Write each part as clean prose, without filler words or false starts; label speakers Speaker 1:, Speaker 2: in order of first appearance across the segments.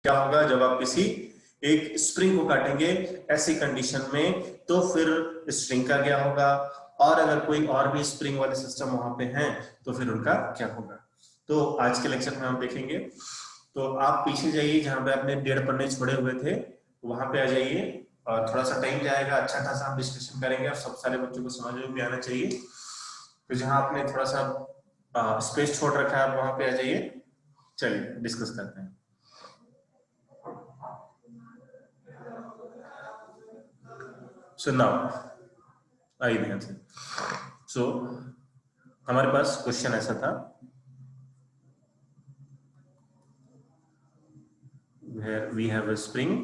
Speaker 1: क्या होगा जब आप किसी एक स्प्रिंग को काटेंगे ऐसी कंडीशन में, तो फिर स्प्रिंग का क्या होगा, और अगर कोई और भी स्प्रिंग वाले सिस्टम वहां पे हैं तो फिर उनका क्या होगा। तो आज के लेक्चर में हम देखेंगे। तो आप पीछे जाइए, जहां पे आपने 1.5 पन्ने छोड़े हुए थे वहां पे आ जाइए, और थोड़ा सा टाइम जाएगा, अच्छा खासा हम डिस्कशन करेंगे और सब सारे बच्चों को समझ में भी आना चाहिए। तो जहां आपने थोड़ा सा स्पेस छोड़ रखा है आप वहां पे आ जाइए। चलिए डिस्कस करते हैं। सो नाउ आइए ध्यान से। सो हमारे पास क्वेश्चन ऐसा था, where we have a spring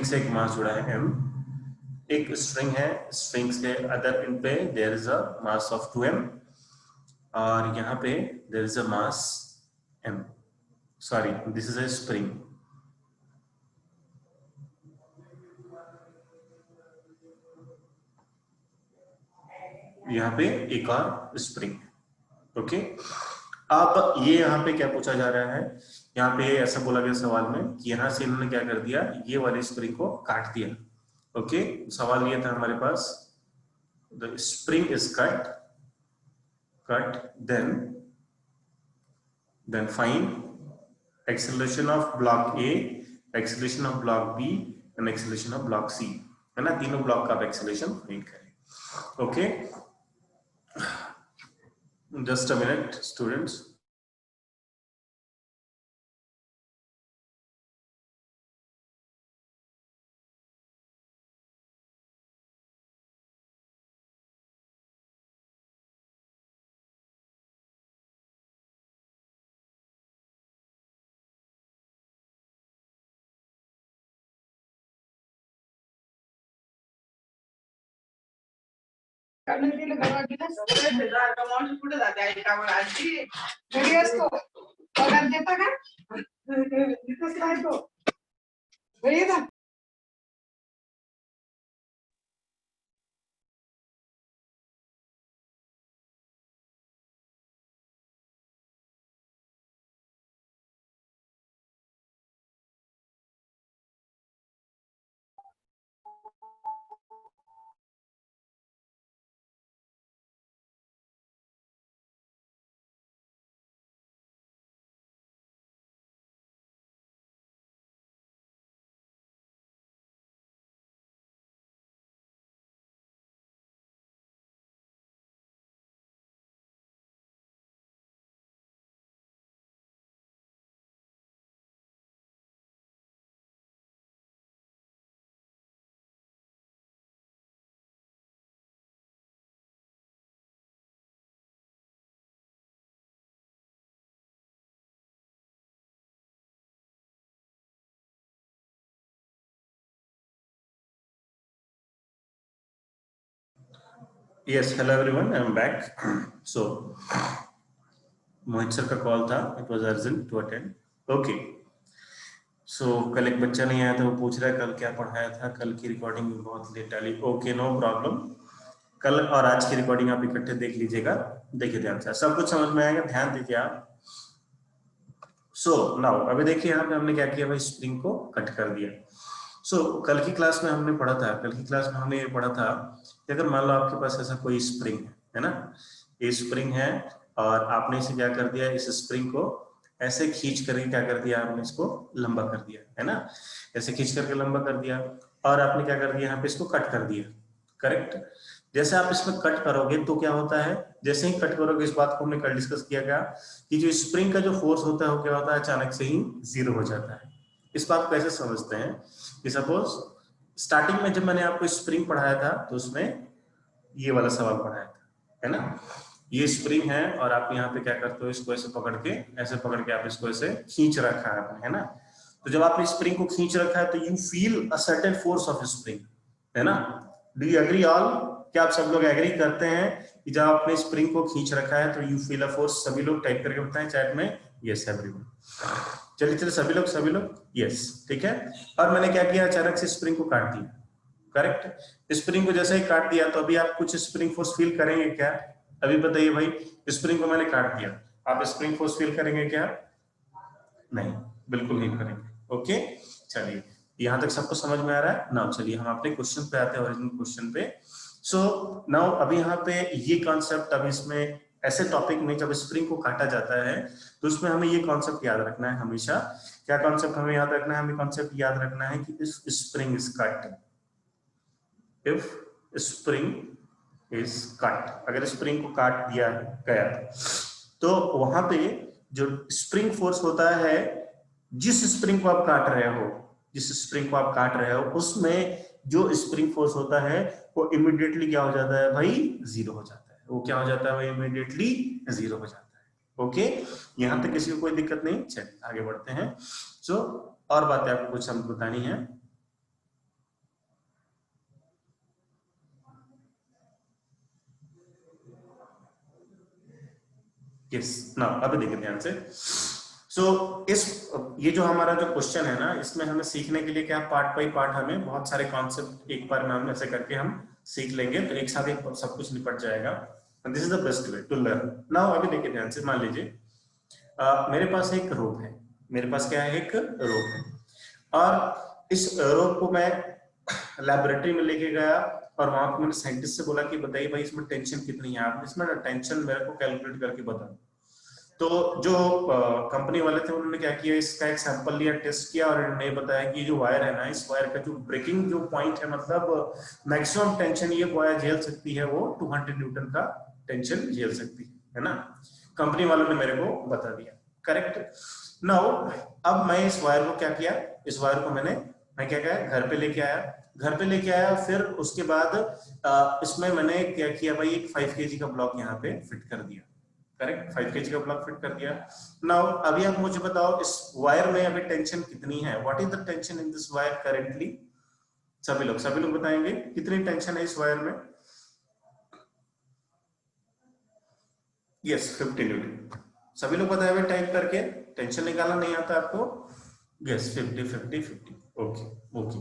Speaker 1: से एक मास जुड़ा है m, एक स्ट्रिंग है, स्ट्रिंग के अदर एंड पे there is a mass of 2m, और यहाँ पे there is a mass m, sorry this is a spring. यहाँ पे एक और स्प्रिंग, ओके। अब ये यहाँ पे क्या पूछा जा रहा है, यहाँ पे ऐसा बोला गया सवाल में कि यहाँ से इन्होंने क्या कर दिया, ये वाले स्प्रिंग को काट दिया। ओके, सवाल ये था हमारे पास, the spring is cut, then find acceleration of block A, acceleration of block B and acceleration of block C, है ना। तीनों ब्लॉक का एक्सेलरेशन फाइंड करें। Okay, just a minute students.
Speaker 2: कुठे जाते आई कामाला आजी घरी असतो पगार देता का इथंच राहतो घरी येता।
Speaker 1: Yes, hello everyone, I am back. So Mohit sir का कॉल था, it was urgent to attend. Okay, so कल एक बच्चा नहीं आया था, वो पूछ रहा है कल क्या पढ़ाया था, कल की रिकॉर्डिंग बहुत लेट डाली। ओके, नो प्रॉब्लम, कल और आज की रिकॉर्डिंग आप इकट्ठे देख लीजिएगा। देखिए ध्यान से, सब कुछ समझ में आएगा, ध्यान दीजिए आप। सो नाउ अभी देखिए यहाँ पे हमने क्या किया भाई, स्प्रिंग को कट कर दिया। सो कल की क्लास में हमने पढ़ा था, कल की क्लास में हमने ये पढ़ा था कि अगर मान लो आपके पास ऐसा कोई स्प्रिंग है ना, ये स्प्रिंग है और आपने इसे क्या कर दिया, इस स्प्रिंग को ऐसे खींच करके क्या कर दिया, आपने इसको लंबा कर दिया, है ना, ऐसे खींच करके लंबा कर दिया, और आपने क्या कर दिया, यहाँ पे इसको कट कर दिया। करेक्ट, जैसे आप इसमें कट करोगे तो क्या होता है, जैसे ही कट करोगे, इस बात को हमने कल डिस्कस किया गया कि जो स्प्रिंग का जो फोर्स होता है वो क्या होता है, अचानक से ही जीरो हो जाता है। इस बात को कैसे समझते हैं कि सपोज स्टार्टिंग में जब मैंने आपको स्प्रिंग पढ़ाया था तो उसमें ये वाला सवाल पढ़ाया था, है ना, ये स्प्रिंग है और आप यहाँ पे क्या करते हो, इसको ऐसे पकड़ के, ऐसे पकड़ के आप इसको ऐसे खींच रखा है आपने, है ना। तो जब आपने स्प्रिंग को खींच रखा है तो you feel a certain force of spring, है ना। डू यू एग्री ऑल, क्या आप सब लोग एग्री करते हैं कि जब आपने स्प्रिंग को खींच रखा है तो यू फील अ फोर्स? सभी लोग टाइप करके बताएं चैट में, यस एवरीवन। चलिए चलिए सभी लोग यस, ठीक है। और मैंने क्या किया, अचानक से स्प्रिंग को काट दिया। करेक्ट, स्प्रिंग को जैसे ही काट दिया तो अभी आप कुछ स्प्रिंग फोर्स फील करेंगे क्या? अभी बताइए भाई, स्प्रिंग को मैंने काट दिया, आप स्प्रिंग फोर्स फील करेंगे क्या? नहीं, बिल्कुल नहीं करेंगे। ओके, चलिए यहां तक सबको समझ में आ रहा है ना? चलिए हम अपने क्वेश्चन पे आते हैं, ओरिजिनल क्वेश्चन पे। सो नाउ अभी यहाँ पे ये कॉन्सेप्ट, अब इसमें ऐसे टॉपिक में जब स्प्रिंग को काटा जाता है तो उसमें हमें ये कॉन्सेप्ट याद रखना है हमेशा। क्या कॉन्सेप्ट हमें याद रखना है? हमें कॉन्सेप्ट याद रखना है कि if spring is cut, if spring is cut, अगर स्प्रिंग को काट दिया गया तो वहां पे जो स्प्रिंग फोर्स होता है, जिस स्प्रिंग को आप काट रहे हो, जिस स्प्रिंग को आप काट रहे हो उसमें जो स्प्रिंग फोर्स होता है वो इमीडिएटली क्या हो जाता है भाई? जीरो हो जाता है। वो क्या हो जाता है भाई? इमीडिएटली जीरो हो जाता है। ओके, यहां तक किसी को कोई दिक्कत नहीं? चलिए आगे बढ़ते हैं। सो और बातें आपको कुछ हम बतानी है। यस ना, अभी देखिए ध्यान से। सो इस ये जो हमारा जो क्वेश्चन है ना, इसमें हमें सीखने के लिए क्या, पार्ट बाई पार्ट हमें बहुत सारे कॉन्सेप्ट एक बार में हम ऐसे करके हम सीख लेंगे, तो एक साथ ही सब कुछ निपट जाएगा। This is the best way to learn. Now अभी देखिए ध्यान से, मान लीजिए मेरे पास एक रोप है, मेरे पास क्या है? एक रोप है, और इस रोप को मैं लैबोरेटरी में लेके गया और वहां पर मैंने साइंटिस्ट से बोला कि बताइए भाई इसमें टेंशन कितनी है, आप इसमें टेंशन मेरे को कैलकुलेट करके बताओ। तो जो कंपनी वाले थे उन्होंने क्या किया, इसका एक सैंपल लिया, टेस्ट किया और इन्होंने बताया कि जो वायर है ना, इस वायर का जो ब्रेकिंग जो पॉइंट है, मतलब मैक्सिमम टेंशन ये वायर झेल सकती है वो 200 न्यूटन का टेंशन झेल सकती है ना। कंपनी वालों ने मेरे को बता दिया, करेक्ट। नाउ अब मैं इस वायर को क्या किया, इस वायर को मैं क्या किया, घर पे लेके आया, घर पे लेके आया, फिर उसके बाद इसमें मैंने क्या किया भाई, एक 5 kg का ब्लॉक यहाँ पे फिट कर दिया, करेक्ट, 5 kg का ब्लॉक फिट कर दिया। नाउ अभी आप मुझे बताओ इस वायर में अभी टेंशन कितनी है, what is the tension in this wire currently? सभी लोग बताएंगे कितनी टेंशन है इस वायर में? Yes, 50 Newton. सभी लोग बताए हुए टाइप करके, टेंशन निकालना नहीं आता आपको? यस, 50 50 50। ओके ओके,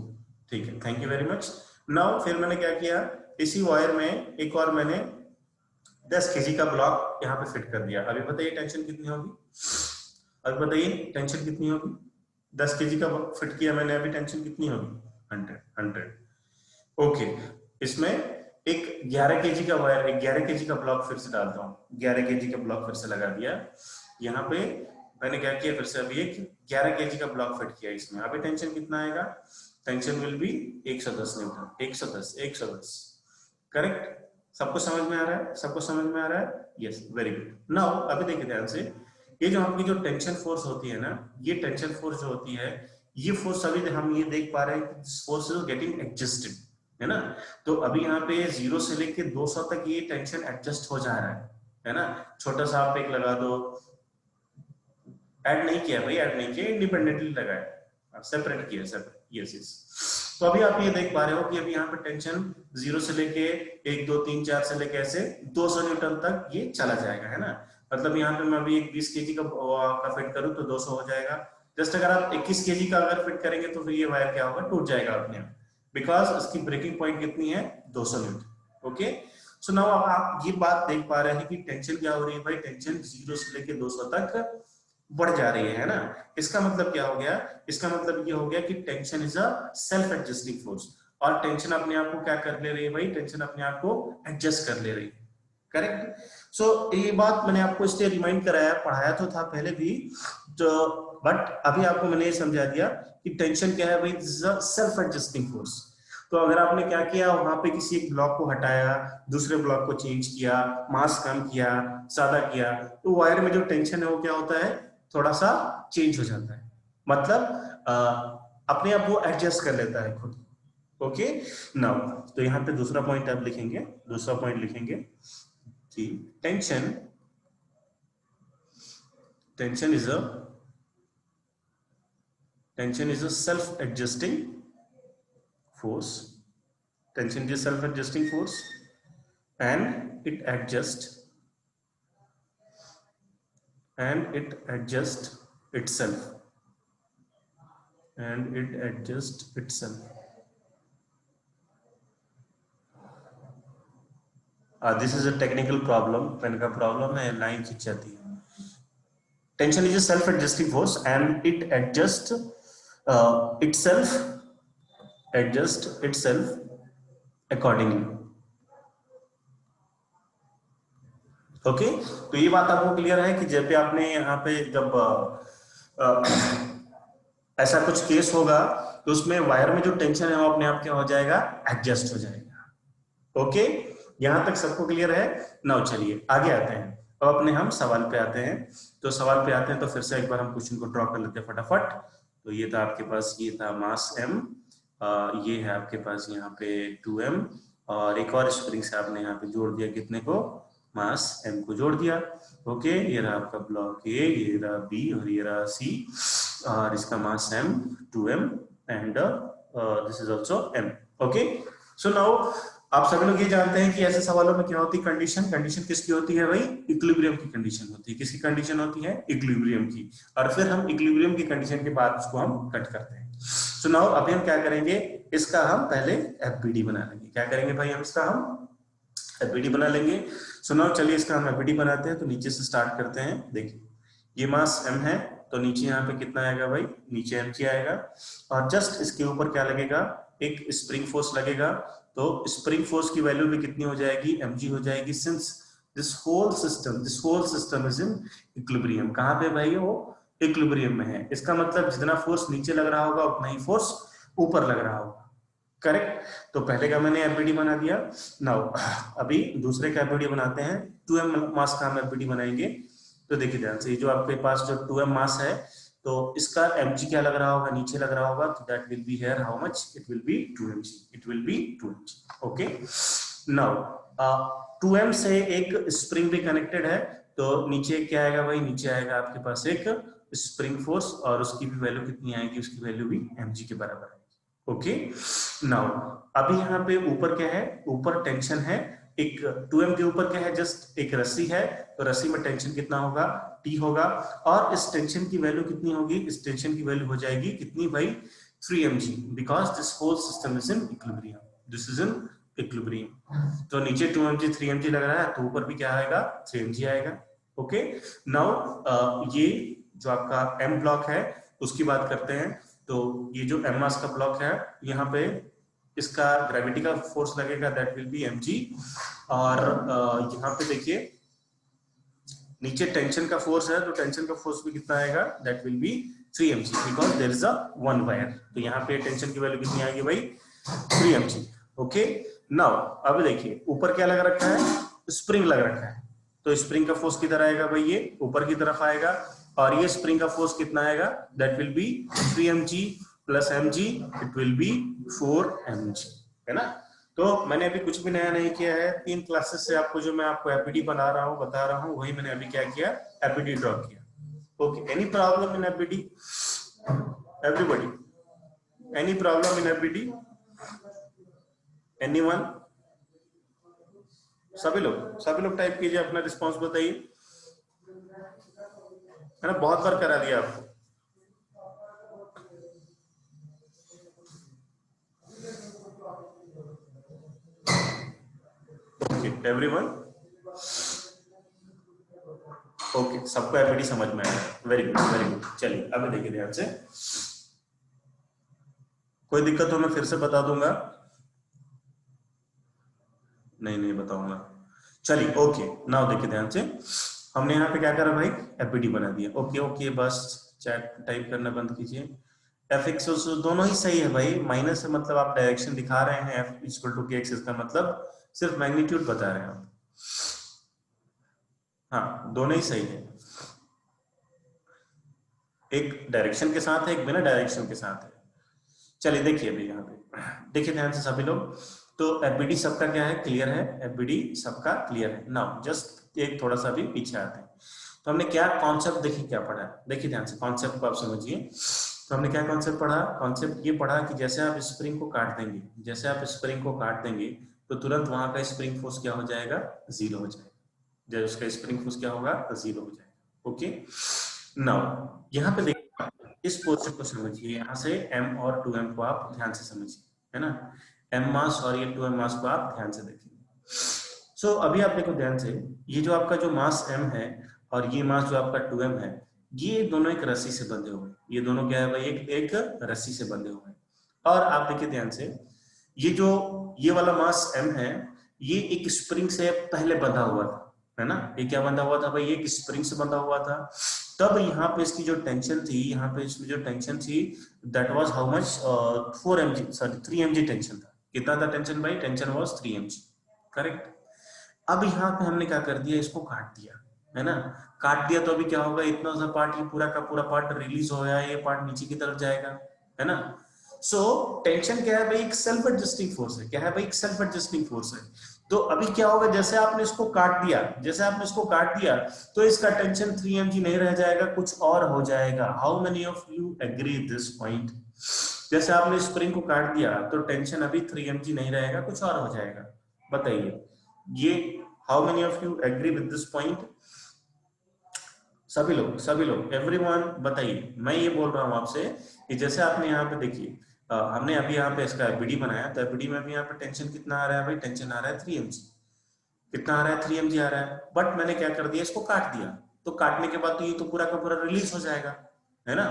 Speaker 1: ठीक है, thank you very much. Now फिर मैंने क्या किया, इसी वायर में एक और मैंने 10 kg का ब्लॉक यहाँ पे फिट कर दिया। अभी बताइए टेंशन कितनी होगी? अभी बताइए टेंशन कितनी होगी? 10 kg का फिट किया मैंने, अभी टेंशन कितनी होगी? 100। ओके, इसमें एक 11 kg का वायर, एक 11 kg का ब्लॉक फिर से डालता हूँ, 11 kg का ब्लॉक फिर से लगा दिया यहाँ पे। मैंने क्या किया, फिर से अभी एक 11 kg का ब्लॉक फिट किया इसमें। अभी टेंशन कितना आएगा? Tension will be 110 Newton, 110। Correct? सबको समझ में आ रहा है? सबको समझ में आ रहा है? Yes, very good. नाउ अभी देखिए ध्यान से, ये जो आपकी जो टेंशन फोर्स होती है ना, ये टेंशन फोर्स जो होती है, ये फोर्स अभी हम ये देख पा रहे हैं कि फोर्स इज गेटिंग एडजस्टेड, है ना। तो अभी यहाँ पे 0 से लेके 200 तक ये टेंशन एडजस्ट हो जा रहा है ना। छोटा सा आप एक लगा दो, ऐड नहीं किया भाई, ऐड नहीं किया, इंडिपेंडेंटली लगाया, सेपरेट किया, सेपरेट। Yes yes. तो अभी आप ये देख पा रहे हो कि अभी यहाँ पे टेंशन 0 से लेके 1 2 3 4 से लेके ऐसे 200 न्यूटन तक ये चला जाएगा, है ना। मतलब यहाँ पे मैं अभी एक 20 kg का फिट करूँ तो 200 हो जाएगा। जस्ट अगर आप 21 kg का अगर फिट करेंगे तो फिर ये वायर क्या होगा, टूट जाएगा अपने आप, बिकॉज इसकी ब्रेकिंग पॉइंट कितनी है, 200 न्यूटन। ओके, सो नाउ आप ये बात देख पा रहे हैं कि टेंशन क्या हो रही है भाई, टेंशन 0 से लेके 200 तक बढ़ जा रही है ना। इसका मतलब क्या हो गया, इसका मतलब ये हो गया कि tension is a self adjusting force, और टेंशन अपने आप को क्या कर ले रही है भाई, टेंशन अपने आप को एडजस्ट कर ले रही है, करेक्ट। सो ये बात मैंने आपको इसलिए रिमाइंड कराया, पढ़ाया तो था पहले भी, तो बट अभी आपको मैंने ये समझा दिया कि टेंशन क्या है भाई, this is a self adjusting force. तो अगर आपने क्या किया, वहां पे किसी एक ब्लॉक को हटाया, दूसरे ब्लॉक को चेंज किया, मास कम किया, ज्यादा किया, तो वायर में जो टेंशन है वो क्या होता है, थोड़ा सा चेंज हो जाता है, मतलब अपने आप वो एडजस्ट कर लेता है खुद। ओके, नाउ तो यहाँ पे दूसरा पॉइंट आप लिखेंगे, दूसरा पॉइंट लिखेंगे कि tension, tension is a self adjusting force, tension is self adjusting force, and it adjusts itself, and it adjusts itself. This is a technical problem, pen का प्रॉब्लम है, लाइन खिंच जाती है। Tension is a self adjusting force and it adjusts itself accordingly. ओके, तो ये बात आपको क्लियर है कि जब भी आपने यहाँ पे जब ऐसा कुछ केस होगा तो उसमें वायर में जो टेंशन है वो अपने आप क्या हो जाएगा, एडजस्ट हो जाएगा। ओके, यहां तक सबको क्लियर है। नाउ चलिए आगे आते हैं, अब अपने हम सवाल पे आते हैं। तो सवाल पे आते हैं तो फिर से एक बार हम क्वेश्चन को ड्रॉ कर लेते हैं फटाफट। तो ये था आपके पास, ये था मास m, ये है आपके पास यहाँ पे 2m, और एक और स्प्रिंग से आपने यहाँ पे जोड़ दिया कितने को, मास m को जोड़ दिया। ओके, ये रहा आपका ब्लॉक A, ये रहा B और ये रहा C, और इसका मास m 2m and this is also m। Okay, so now आप सभी लोग ये जानते हैं कि ऐसे सवालों में क्या होती है, कंडीशन। कंडीशन किसकी होती है भाई, इक्विलिब्रियम की कंडीशन होती है। किसकी कंडीशन होती है, इक्विलिब्रियम की। और फिर हम इक्विलिब्रियम की कंडीशन के बाद उसको हम कट करते हैं। सो नाउ अभी हम क्या करेंगे, इसका हम पहले एफबीडी बना लेंगे। क्या करेंगे भाई, हम इसका हम एफबीडी बना लेंगे। सो नाउ चलिए इसका हम एफबीडी बनाते हैं। तो नीचे से स्टार्ट करते हैं। देखिए ये मास m है, तो नीचे यहाँ पे कितना आएगा भाई, नीचे mg आएगा, और जस्ट इसके ऊपर क्या लगेगा, एक स्प्रिंग फोर्स लगेगा। तो स्प्रिंग फोर्स की वैल्यू भी कितनी हो जाएगी, mg हो जाएगी, since this whole system is in equilibrium. कहाँ पे भाई, वो इक्विलिब्रियम में है। इसका मतलब जितना फोर्स नीचे लग रहा होगा उतना ही फोर्स ऊपर लग रहा होगा। करेक्ट, तो पहले का मैंने एफबीडी बना दिया। नाउ अभी दूसरे का एफबीडी बनाते हैं। 2m मास का हम एफबीडी बनाएंगे। तो देखिए ध्यान से, जो आपके पास जो 2m मास है, तो इसका mg क्या लग रहा होगा, नीचे लग रहा होगा। तो that will be here how much, it will be 2mg, it will be 2mg। Okay, now 2m से एक स्प्रिंग भी कनेक्टेड है, तो नीचे क्या आएगा भाई, नीचे आएगा आपके पास एक स्प्रिंग फोर्स, और उसकी भी वैल्यू कितनी आएगी, उसकी वैल्यू भी mg के बराबर है। ओके, नाउ अभी यहाँ पे ऊपर क्या है, ऊपर टेंशन है। एक 2m के ऊपर क्या है, जस्ट एक रस्सी है, तो रस्सी में टेंशन कितना होगा, T होगा, और इस टेंशन की वैल्यू कितनी होगी, इस टेंशन की वैल्यू हो जाएगी कितनी भाई, 3mg, because this whole system is in equilibrium, this is in equilibrium. तो नीचे 2mg 3mg लग रहा है, तो ऊपर भी क्या आएगा, 3mg आएगा। ओके, नाउ ये जो आपका m ब्लॉक है उसकी बात करते हैं। तो ये जो m मास का ब्लॉक है, यहाँ पे इसका ग्रेविटी का फोर्स लगेगा, दैट विल बी mg, और यहाँ पे देखिए नीचे टेंशन का फोर्स है, तो टेंशन का फोर्स भी कितना आएगा, that will be 3mg, because there is a one wire. तो यहाँ पे टेंशन की वैल्यू कितनी आएगी भाई, 3mg। ओके, नाउ अब देखिए ऊपर क्या लग रखा है, स्प्रिंग लग रखा है, तो स्प्रिंग का फोर्स किधर आएगा भाई, ये ऊपर की तरफ आएगा, और ये स्प्रिंग का फोर्स कितना आएगा, that will be 3mg plus mg, it will be 4mg, है ना। तो मैंने अभी कुछ भी नया नहीं किया है, 3 क्लासेस से आपको जो मैं आपको एफबीडी बना रहा हूँ, बता रहा हूँ, वही मैंने अभी क्या किया, एफबीडी ड्रॉ किया। Okay, any problem in FBD, everybody, any problem in FBD, anyone, सभी लोग टाइप कीजिए, अपना रिस्पॉन्स बताइए, है ना, बहुत बार करा दिया आपको। एवरीवन, ओके, सबको एफबीडी समझ में आया, वेरी गुड वेरी गुड। चलिए अब देखिए ध्यान से, कोई दिक्कत हो मैं फिर से बता दूंगा, नहीं बताऊंगा। चलिए ओके, नाउ देखिए ध्यान से, हमने यहाँ पे क्या करा भाई, एफबीडी बना दिया। ओके, बस चैट टाइप करना बंद कीजिए। fx दोनों ही सही है भाई, माइनस है मतलब आप डायरेक्शन दिखा रहे हैं, f इक्वल टू kx, इसका मतलब सिर्फ मैग्नीट्यूड बता रहे हैं आप। हाँ, दोनों ही सही है, एक डायरेक्शन के साथ है, एक बिना डायरेक्शन के साथ है। चलिए देखिए अभी यहाँ पे देखिए ध्यान से सभी लोग, तो एफबीडी सबका क्या है, क्लियर है, एफबीडी सबका क्लियर है। नाउ जस्ट एक थोड़ा सा भी पीछे आते हैं, तो हमने क्या कॉन्सेप्ट देखिए क्या पढ़ा है, देखिए ध्यान से कॉन्सेप्ट को आप समझिए। तो हमने क्या कॉन्सेप्ट पढ़ा, कॉन्सेप्ट ये पढ़ा कि जैसे आप स्प्रिंग को काट देंगे, जैसे आप स्प्रिंग को काट देंगे, तो तुरंत वहां का स्प्रिंग फोर्स क्या हो जाएगा, 0 हो जाएगा, जब उसका स्प्रिंग फोर्स क्या होगा, 0 हो जाएगा। ओके, नाउ यहाँ पे देखिए, इस पोर्शन को समझिए, यहाँ से m और 2m को आप ध्यान से समझिए, है ना, m मास और ये 2m मास को आप ध्यान से देखेंगे। सो अभी आप देखो ध्यान से, ये जो आपका जो मास m है और ये मास जो आपका 2m है, ये दोनों एक रस्सी से बंधे हुए, ये दोनों क्या है भाई, एक रस्सी से बंधे हुए। और आप देखिए ध्यान से, ये वाला मास m है, ये एक स्प्रिंग से पहले बंधा हुआ था, है ना। ये क्या बंधा हुआ था भाई, एक स्प्रिंग से बंधा हुआ था। तब यहाँ पे इसकी जो टेंशन थी, यहाँ पे इसमें जो टेंशन थी, that was how much, 4 mg, sorry 3 mg tension था। कितना था टेंशन भाई, टेंशन वाज 3 mg, करेक्ट। अब यहाँ पे हमने क्या कर दिया, इसको काट दिया, है ना। काट दिया तो अभी क्या होगा, इतना सा पार्ट, ये पूरा का पूरा पार्ट रिलीज हो गया, ये पार्ट नीचे की तरफ जाएगा, है ना। सो टेंशन क्या है भाई, एक सेल्फ एडजस्टिंग फोर्स है। क्या है भाई, एक सेल्फ एडजस्टिंग फोर्स है। तो अभी क्या होगा, जैसे आपने इसको काट दिया, तो इसका टेंशन 3 mg नहीं रह जाएगा, कुछ और हो जाएगा। How many of you agree this point. जैसे आपने स्प्रिंग को काट दिया तो टेंशन अभी 3 mg नहीं रहेगा, कुछ और हो जाएगा। बताइए ये, how many of you agree with this point. सभी लोग एवरीवन बताइए। मैं ये बोल रहा हूं आपसे कि जैसे आपने यहाँ पे देखिए, हमने अभी यहाँ पे इसका एफबीडी बनाया, तो एफबीडी में भी यहाँ पे टेंशन कितना आ रहा है भाई, टेंशन आ रहा है 3 mg। कितना आ रहा है, 3 mg आ रहा है। बट मैंने क्या कर दिया, इसको काट दिया, तो काटने के बाद तो ये तो पूरा का पूरा रिलीज हो जाएगा, है ना।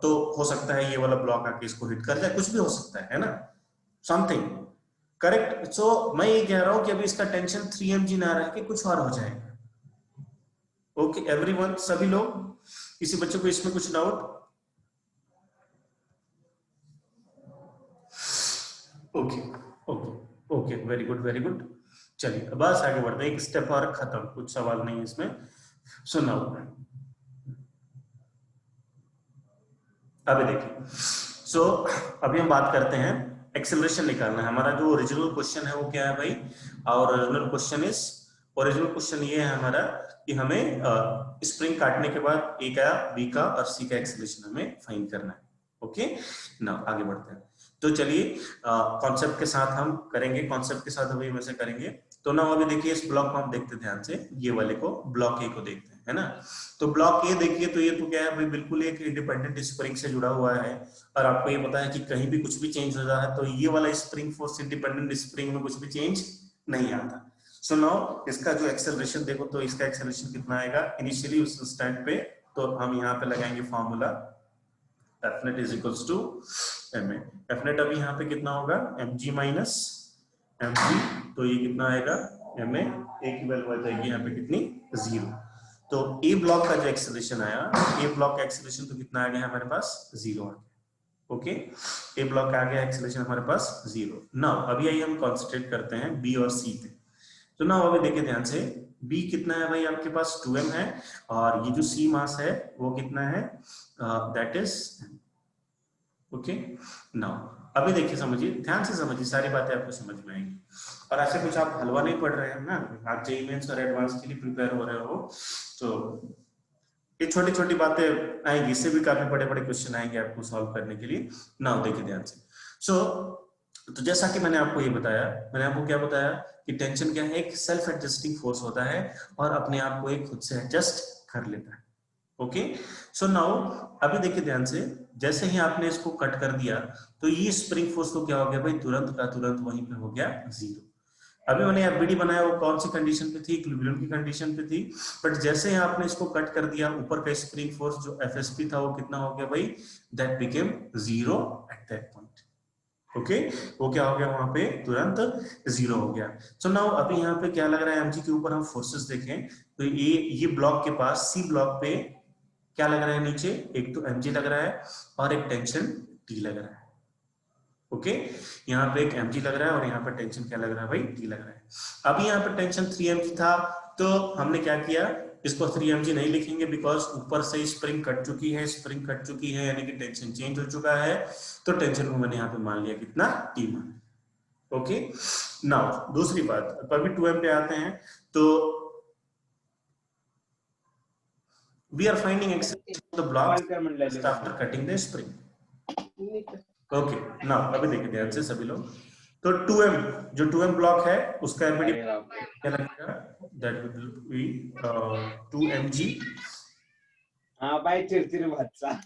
Speaker 1: तो हो सकता है ये वाला ब्लॉक आके इसको हिट कर जाए, कुछ भी हो सकता है ना, समथिंग, करेक्ट। सो मैं ये कह रहा हूं कि अभी इसका टेंशन 3 mg ना रह के कुछ और हो जाएगा। ओके एवरीवन, सभी लोग, किसी बच्चे को इसमें कुछ doubt. Okay okay okay, very good very good. चलिए बस आगे बढ़ते हैं, एक स्टेप और खत्म, कुछ सवाल नहीं है इसमें। सुनाओ अभी देखिए। सो अभी हम बात करते हैं, एक्सेलरेशन निकालना है। हमारा जो ओरिजिनल क्वेश्चन है वो क्या है भाई, और ओरिजिनल क्वेश्चन ये है हमारा कि हमें स्प्रिंग काटने के बाद ए का, बी का और सी का एक्सेलरेशन हमें फाइंड करना है। ओके ना, आगे बढ़ते हैं। तो चलिए कॉन्सेप्ट के साथ हम करेंगे, कॉन्सेप्ट के साथ अभी हम ऐसे करेंगे। तो ना अभी देखिए इस ब्लॉक को हम देखते ध्यान से, ये वाले को, ब्लॉक ए को देखते हैं, है ना। तो ब्लॉक ए देखिए, तो ये तो क्या है भाई, बिल्कुल एक इंडिपेंडेंट स्प्रिंग से जुड़ा हुआ है। और आपको ये पता है कि कहीं भी कुछ भी चेंज हो रहा है तो ये वाला स्प्रिंग फोर्स इंडिपेंडेंट स्प्रिंग में कुछ भी चेंज नहीं आता। सो नाउ इसका जो एक्सेलरेशन देखो, तो इसका एक्सेलरेशन कितना आएगा इनिशियली उस स्टैंड पे, तो हम यहाँ पे लगाएंगे formula Fnet is equals to ma। Fnet अभी यहाँ पे कितना होगा, mg माइनस mg, तो ये कितना आएगा ma, a की वैल्यू आ जाएगी यहाँ पे कितनी, 0। तो ए ब्लॉक का जो एक्सेलरेशन आया, ए ब्लॉक का एक्सेलरेशन तो कितना आ गया हमारे पास, 0 आ गया। ओके, ए ब्लॉक का आ गया एक्सेलरेशन हमारे पास 0। नाउ अभी आइए हम कॉन्सेंट्रेट करते हैं बी और सी पे। तो नाउ अभी देखिए ध्यान से, बी कितना है भाई, आपके पास 2m है, और ये जो सी मास है वो कितना है, दैट इज ओके। नाउ अभी देखिए, समझिए ध्यान से, समझिए सारी बातें आपको समझ में आएंगी। और ऐसे कुछ आप हलवा नहीं पढ़ रहे हैं ना, आप जेईई मेंस और एडवांस के लिए प्रिपेयर हो रहे हो, तो ये छोटी छोटी बातें आएंगी, इससे भी काफी बड़े बड़े क्वेश्चन आएंगे आपको सॉल्व करने के लिए। नाउ देखिए ध्यान से। सो तो जैसा कि मैंने आपको ये बताया, मैंने आपको क्या बताया कि टेंशन क्या है, एक सेल्फ एडजस्टिंग फोर्स होता है और अपने आप को एक खुद से एडजस्ट कर लेता है। ओके, सो नाउ अभी देखिए ध्यान से, जैसे ही आपने इसको कट कर दिया तो ये स्प्रिंग फोर्स को क्या हो गया भाई, तुरंत का तुरंत वहीं पे हो गया 0। अभी मैंने एफबीडी बनाया, वो कौन सी कंडीशन पे थी, इक्विलिब्रियम की कंडीशन पे थी। बट जैसे ही आपने इसको कट कर दिया, ऊपर का स्प्रिंग फोर्स जो एफएसपी था वो कितना हो गया भाई, that became 0 at that point. Okay, वो क्या हो गया वहां पे, तुरंत 0 हो गया। सो नाउ अभी यहाँ पे क्या लग रहा है, एमजी के ऊपर हम फोर्सेस देखें तो ये ब्लॉक के पास, सी ब्लॉक पे क्या लग रहा है नीचे, एक तो mg लग रहा है और एक टेंशन t लग रहा है। ओके, यहाँ पे एक mg लग रहा है और यहाँ पे टेंशन क्या लग रहा है भाई, t लग रहा है। अभी यहाँ पे टेंशन 3 mg था, तो हमने क्या किया, इसको 3 mg नहीं लिखेंगे, बिकॉज ऊपर से स्प्रिंग कट चुकी है, यानी कि टेंशन चेंज हो चुका है। तो टेंशन को मैंने यहाँ पे मान लिया कितना, t मान। ओके, नाउ दूसरी बात, अभी 2m पे आते हैं। तो we are finding acceleration of the block after cutting the spring. Okay, now अभी देखिए ध्यान से सभी लोग, तो 2m, जो 2m ब्लॉक है उसका एफबीडी क्या लगेगा, दैट विल बी 2mg।
Speaker 3: हाँ भाई, चिरचिर बच्चा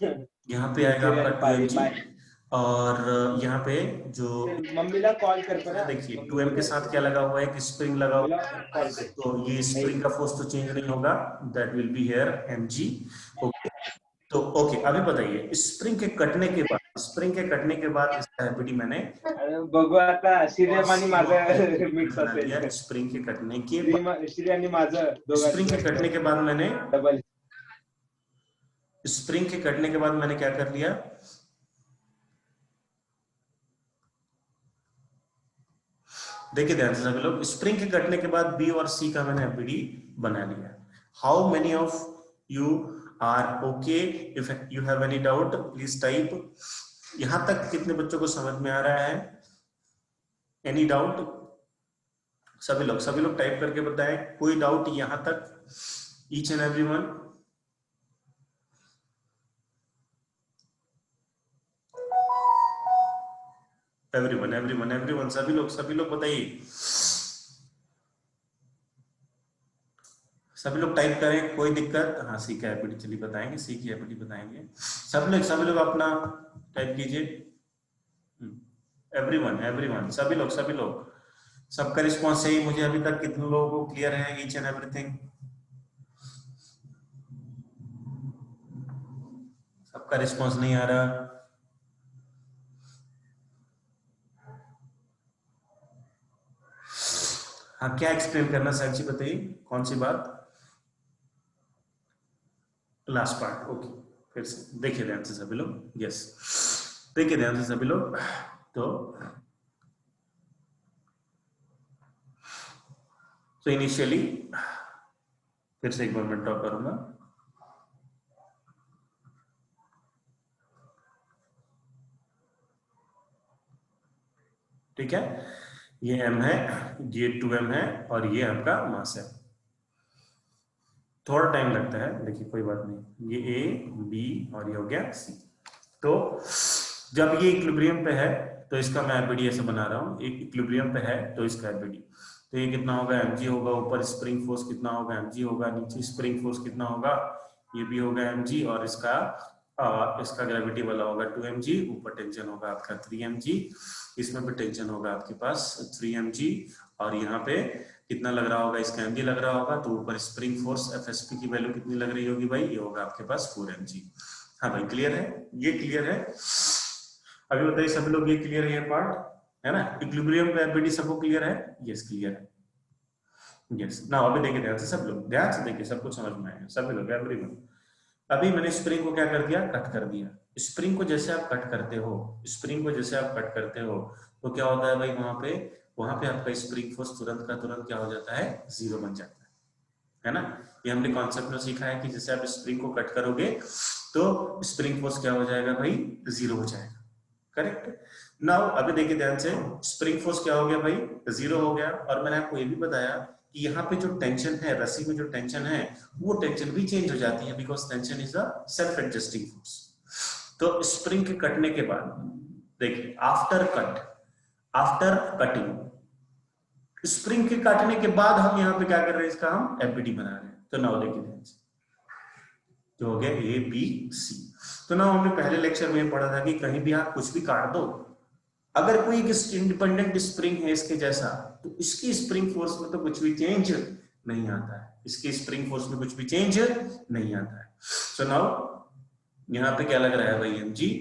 Speaker 1: यहाँ पे आएगा आपका 2mg, और यहाँ पे जो
Speaker 3: मम्मी ला कॉल करते ना,
Speaker 1: देखिए 2m के साथ क्या लगा हुआ है, एक स्प्रिंग लगा हुआ है, तो ये स्प्रिंग का फोर्स तो चेंज नहीं होगा, that will be here mg। Okay, तो ओके, अभी बताइए स्प्रिंग के कटने के बाद इसका एफबीडी मैंने
Speaker 3: अरे बघू आता श्रीराम आणि माझं मिक्स
Speaker 1: बना
Speaker 3: असेल
Speaker 1: लिया। स्प्रिंग के कटने के बाद
Speaker 3: श्री आणि माझं
Speaker 1: स्प्रिंग के कटने के बाद मैंने
Speaker 3: डबल
Speaker 1: क्या कर लिया, देखिए ध्यान से सभी लोग, स्प्रिंग के कटने के बाद बी और सी का मैंने एफबीडी बना लिया। How many of you are okay? If you have any doubt please type. यहां तक कितने बच्चों को समझ में आ रहा है? Any doubt? सभी लोग टाइप करके बताएं, कोई डाउट यहां तक? Each and everyone? एवरीवन सभी लोग बताइए, सभी लोग टाइप करें, कोई दिक्कत? हाँ, सी की एफबीडी चलिए बताएंगे, सी की एफबीडी बताएंगे। सभी लोग अपना टाइप कीजिए। एवरीवन सभी लोग सबका रिस्पॉन्स चाहिए मुझे। अभी तक कितने लोगों को क्लियर है ईच एंड एवरीथिंग? सबका रिस्पॉन्स नहीं आ रहा। हाँ, क्या एक्सप्लेन करना साक्षी बताइए, कौन सी बात? Last part, okay. फिर से देखिए ध्यान से सभी लोग, यस देखिए ध्यान से सभी लोग। तो इनिशियली फिर से एक बार मैं ड्रॉ करूंगा। ठीक है, ये m है, ये 2m है और ये आपका मास है। थोड़ा टाइम लगता है, देखिए कोई बात नहीं। ये a b और ये हो गया c। तो जब ये इक्विलिब्रियम पे है तो इसका मैं एफबीडी ऐसे बना रहा हूं, एक इक्विलिब्रियम पे है तो इसका एफबीडी, तो ये कितना होगा mg होगा, ऊपर स्प्रिंग फोर्स कितना होगा mg होगा, नीचे स्प्रिंग फोर्स कितना होगा, ये भी होगा mg और इसका ग्रेविटी वाला होगा 2mg, ऊपर टेंशन होगा आपका 3mg, इसमें भी टेंशन होगा आपके पास 3mg और यहाँ पे कितना लग रहा होगा, इसका mg लग रहा होगा, तो ऊपर स्प्रिंग फोर्स एफएसपी की वैल्यू कितनी लग रही होगी भाई, ये होगा आपके पास 4mg। हाँ भाई, क्लियर है? ये क्लियर है? अभी बताइए सभी लोग, ये क्लियर है? ये पार्ट है ना, इक्विलिब्रियम का एफबीडी सबको क्लियर है? यस क्लियर है, यस। ना अभी देखिए ध्यान से सब लोग, ध्यान से देखिए, सब कुछ समझ में आएगा सभी लोग, एवरीवन। अभी मैंने स्प्रिंग को क्या कर दिया, कट कर दिया। स्प्रिंग को जैसे आप कट करते हो, तो क्या होता है भाई, वहां पे आपका स्प्रिंग फोर्स तुरंत का तुरंत क्या हो जाता है, जीरो बन जाता है ना। ये हमने कॉन्सेप्ट में सीखा है कि जैसे आप स्प्रिंग को कट करोगे तो स्प्रिंग फोर्स क्या हो जाएगा भाई, जीरो हो जाएगा। करेक्ट। नाउ अभी देखिए ध्यान से, स्प्रिंग फोर्स क्या हो गया भाई, जीरो हो गया। और मैंने आपको ये भी बताया कि यहाँ पे जो टेंशन है, रस्सी में जो टेंशन है, वो टेंशन भी चेंज हो जाती है, because tension is a self adjusting force. तो स्प्रिंग के कटने के बाद देखिए, आफ्टर कटिंग, स्प्रिंग के काटने के बाद हम यहाँ पे क्या कर रहे हैं, इसका हम एफबीडी बना रहे हैं। तो नाउ देखिए ध्यान से, तो हो गया ए बी सी। तो ना हमने पहले लेक्चर में पढ़ा था कि कहीं भी आप कुछ भी काट दो, अगर कोई इंडिपेंडेंट स्प्रिंग है इसके जैसा, तो इसकी स्प्रिंग फोर्स में तो कुछ भी चेंज नहीं आता है, इसकी स्प्रिंग फोर्स में कुछ भी चेंज नहीं आता है। सो नाउ यहाँ पे क्या लग रहा है भाई, mg,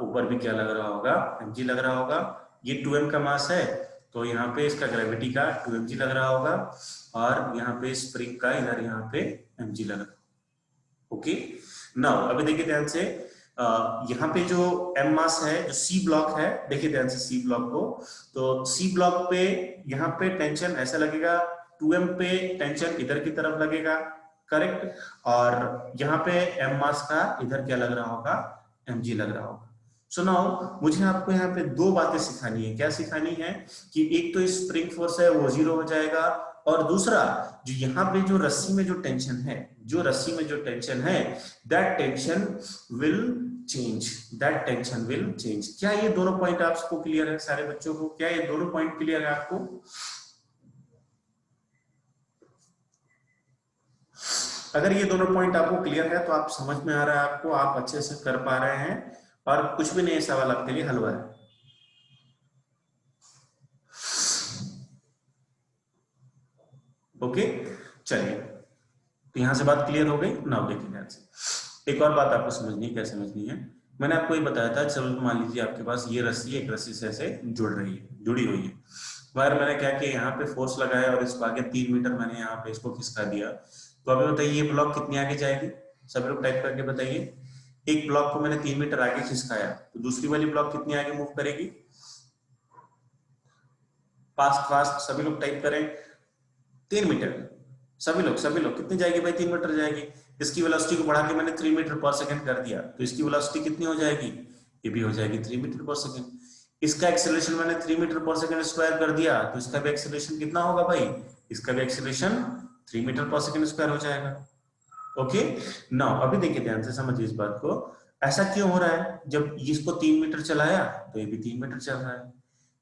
Speaker 1: ऊपर भी क्या लग रहा होगा, mg लग रहा होगा। ये 2m का मास है, तो यहाँ पे इसका ग्रेविटी का 2mg लग रहा होगा, और यहाँ पे स्प्रिंग का इधर यहाँ पे mg लग रहा होगा। ओके, नाउ अभी देखिए ध्यान से, यहाँ पे जो m मास है, जो C ब्लॉक है, देखिए ध्यान से C ब्लॉक को, तो C ब्लॉक पे यहाँ पे टेंशन ऐसा लगेगा, 2m पे टेंशन इधर की तरफ लगेगा, करेक्ट। और यहाँ पे m मास का इधर क्या लग रहा होगा, mg लग रहा होगा। सो नाउ मुझे आपको यहाँ पे दो बातें सिखानी है। क्या सिखानी है कि एक तो स्प्रिंग फोर्स है वो जीरो हो जाएगा, और दूसरा जो यहाँ पे जो रस्सी में जो टेंशन है, दैट टेंशन विल चेंज। क्या ये दोनों पॉइंट आपको क्लियर है सारे बच्चों को? क्या ये दोनों पॉइंट क्लियर है आपको? अगर ये दोनों पॉइंट आपको क्लियर है तो आप समझ में आ रहा है आपको, आप अच्छे से कर पा रहे हैं, और कुछ भी नहीं सवाल आपके लिए हल हुआ है। ओके, चलिए, तो यहां से बात क्लियर हो गई। नाउ देखिए ध्यान से, एक और बात आपको समझनी है, क्या समझनी है, मैंने आपको ये बताया था, चलो मान लीजिए आपके पास ये रस्सी एक रस्सी से ऐसे जुड़ी हुई है, मगर मैंने क्या किया, यहाँ पे फोर्स लगाया और इसको आगे 3 मीटर मैंने यहाँ पे इसको खिसका दिया। तो अभी बताइए ये ब्लॉक कितनी आगे जाएगी, सब लोग टाइप करके बताइए। एक ब्लॉक को मैंने 3 मीटर आगे खिसकाया, तो दूसरी वाली ब्लॉक कितनी आगे मूव करेगी, फास्ट फास्ट सभी लोग टाइप करें, 3 मीटर। सभी लोग कितनी जाएगी भाई, 3 मीटर जाएगी। इसकी वेलोसिटी को बढ़ा के मैंने 3 मीटर पर सेकंड कर दिया, तो इसकी वेलोसिटी कितनी हो जाएगी, ये भी हो जाएगी 3 मीटर पर सेकंड। इसका एक्सेलरेशन मैंने 3 मीटर पर सेकंड स्क्वायर कर दिया, तो इसका भी एक्सेलरेशन कितना होगा भाई, इसका भी एक्सेलरेशन 3 मीटर पर सेकंड स्क्वायर हो जाएगा। ओके, नाउ अभी देखिए ध्यान से समझिए इस बात को, ऐसा क्यों हो रहा है, जब इसको 3 मीटर चलाया तो ये भी 3 मीटर चल रहा है,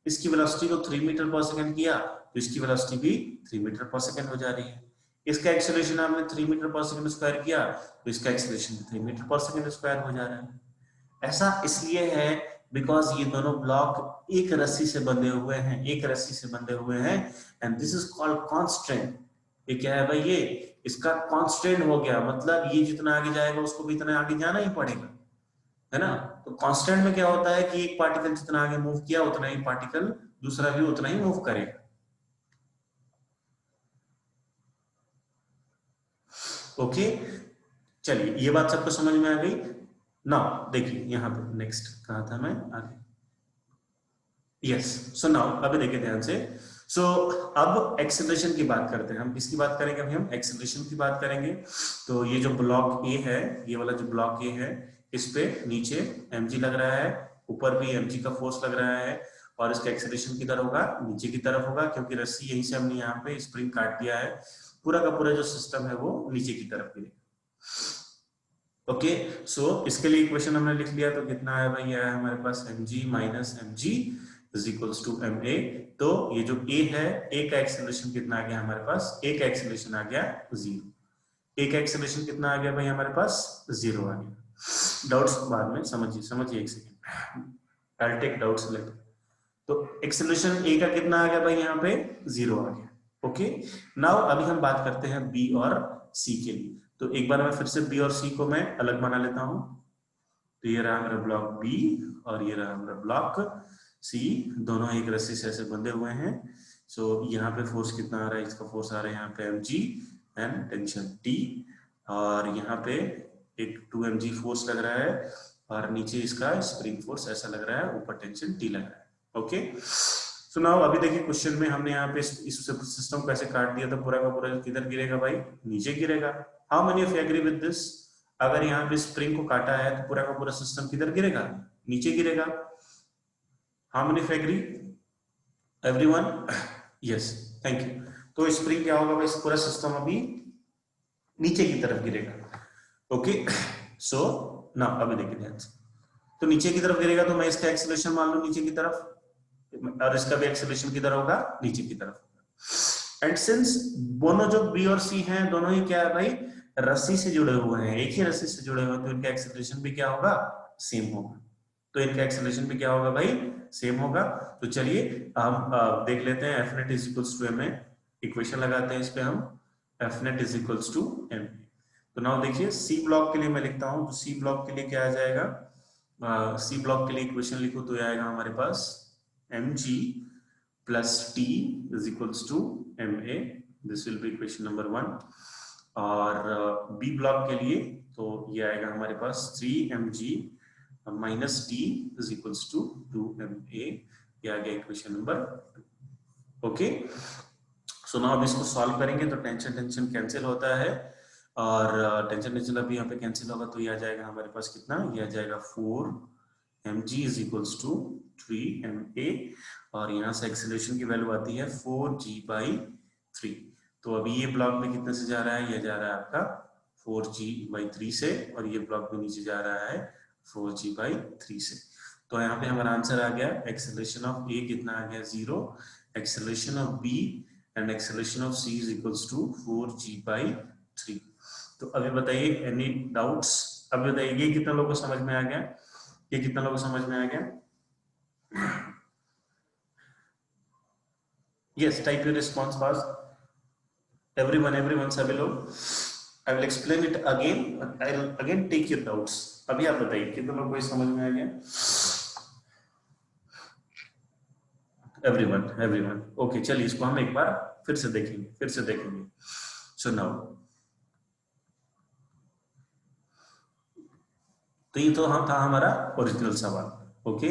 Speaker 1: इसकी वेलोसिटी को 3 मीटर पर सेकंड किया तो इसकी वेलोसिटी भी 3 मीटर पर सेकंड हो जा रही है। इसका एक्सेलरेशन आपने 3 मीटर पर सेकंड स्क्वायर किया तो इसका एक्सेलरेशन 3 मीटर पर सेकंड स्क्वायर हो जा रहा है। ऐसा इसलिए है बिकॉज ये दोनों ब्लॉक एक रस्सी से बंधे हुए हैं, एक रस्सी से बंधे हुए हैं, and this is called constant. ये क्या है भाई, ये इसका कांस्टेंट हो गया, मतलब ये जितना आगे जाएगा उसको भी इतना आगे जाना ही पड़ेगा, है ना। तो कांस्टेंट में क्या होता है कि एक पार्टिकल जितना आगे मूव किया उतना ही पार्टिकल दूसरा भी उतना ही मूव करेगा। ओके, चलिए ये बात सबको समझ में आ गई ना। देखिए यहाँ पे नेक्स्ट कहा था मैं आगे, यस, सो नाउ अभी देखिए ध्यान से। सो अब एक्सेलरेशन की बात करते हैं, हम किसकी बात करेंगे, अभी हम एक्सेलरेशन की बात करेंगे। तो ये जो ब्लॉक ए है, ये वाला जो ब्लॉक ए है, इस पे नीचे mg लग रहा है, ऊपर भी mg का फोर्स लग रहा है, और इसका एक्सेलरेशन किधर होगा, नीचे की तरफ होगा, क्योंकि रस्सी यहीं से हमने यहाँ पे स्प्रिंग काट दिया है, पूरा का पूरा जो सिस्टम है वो नीचे की तरफ गिरेगा। ओके, सो इसके लिए इक्वेशन हमने लिख लिया, तो कितना है भाई, है हमारे पास mg minus mg is equals to ma। तो ये जो a है, a का एक्सेलरेशन कितना आ गया हमारे पास, a का एक्सेलरेशन आ गया 0, a का एक्सेलरेशन कितना आ गया भाई हमारे पास 0 आ गया। डाउट्स बाद में समझिए एक second, I will take doubts later. तो एक्सेलरेशन a का कितना आ गया भाई, यहाँ पे 0 आ गया। ओके, नाउ अभी हम बात करते हैं b और c के लिए। तो एक बार मैं फिर से b और c को मैं अलग बना लेता हूं। तो ये रहा मेरा ब्लॉक b और ये रहा मेरा ब्लॉक c, दोनों एक रस्सी से ऐसे बंधे हुए हैं। सो यहाँ पे फोर्स कितना आ रहा है, इसका फोर्स आ रहा है यहाँ पे mg एंड टेंशन T, और यहाँ पे एक 2mg फोर्स लग रहा है, और नीचे इसका स्प्रिंग फोर्स ऐसा लग रहा है, ऊपर टेंशन T लग रहा है। ओके, सो नाउ अभी देखिए क्वेश्चन में हमने यहाँ पे इस सिस्टम को ऐसे काट दिया, तो पूरा का पूरा किधर गिरेगा भाई, नीचे गिरेगा। How many of you agree with this, अगर यहाँ पे स्प्रिंग को काटा है तो पूरा का पूरा सिस्टम किधर गिरेगा, नीचे गिरेगा। How many of agree, everyone, yes, thank you. तो स्प्रिंग क्या होगा भाई, पूरा सिस्टम अभी नीचे की तरफ गिरेगा। ओके, सो नाउ अभी देखिए ध्यान से, तो नीचे की तरफ गिरेगा, तो मैं इसका एक्सेलरेशन मान लूं नीचे की तरफ, और इसका भी एक्सेलरेशन किधर होगा, नीचे की तरफ। एंड सिंस दोनों जो बी और सी हैं, दोनों ही क्या है भाई, रस्सी से जुड़े हुए हैं, एक ही रस्सी से जुड़े हुए हैं, तो इनका एक्सेलरेशन भी क्या होगा, सेम होगा। तो इनका एक्सेलरेशन भी क्या होगा भाई, सेम होगा। तो चलिए हम देख लेते हैं, F net is equals to M A, equation लगाते हैं इस पे हम, F net is equals to M. तो नाउ देखिए सी ब्लॉक के लिए मैं लिखता हूं, तो सी ब्लॉक के लिए क्या आ जाएगा, सी ब्लॉक के लिए इक्वेशन लिखो तो आएगा हमारे पास mg plus t is equals to ma, this will be equation number 1। और b ब्लॉक के लिए तो ये आएगा हमारे पास 3mg minus t is equals to 2ma, ये आ गया equation number 2। Okay, so now अब इसको सॉल्व करेंगे तो टेंशन कैंसिल होता है, और टेंशन अभी यहाँ पे कैंसिल होगा, तो ये आ जाएगा हमारे पास कितना, ये आ जाएगा 4mg is equals to 3ma, और यहाँ से एक्सेलरेशन की वैल्यू आती है 4g/3। तो अभी ये ब्लॉक में कितने से जा रहा है, ये जा रहा है आपका 4g/3 से, और ये ब्लॉक में नीचे जा रहा है 4g/3 से। तो यहाँ पे हमारा आंसर आ गया, एक्सेलरेशन ऑफ ए कितना आ गया 0, acceleration of B and acceleration of C is equals to 4g/3। तो अभी बताइए एनी डाउट्स, अभी बताइए ये कितना लोगों को समझ में आ गया, ये कितना लोगों को समझ में आ गया, yes, type your response fast, everyone सभी लोग I will explain it again, I will again take your doubts. अभी आप बताइए कि तुम्हें कोई समझ में आ गया? Everyone, everyone, okay. चलिए इसको हम एक बार फिर से देखेंगे। सो नाउ, तो ये तो हम था हमारा ओरिजिनल सवाल। ओके,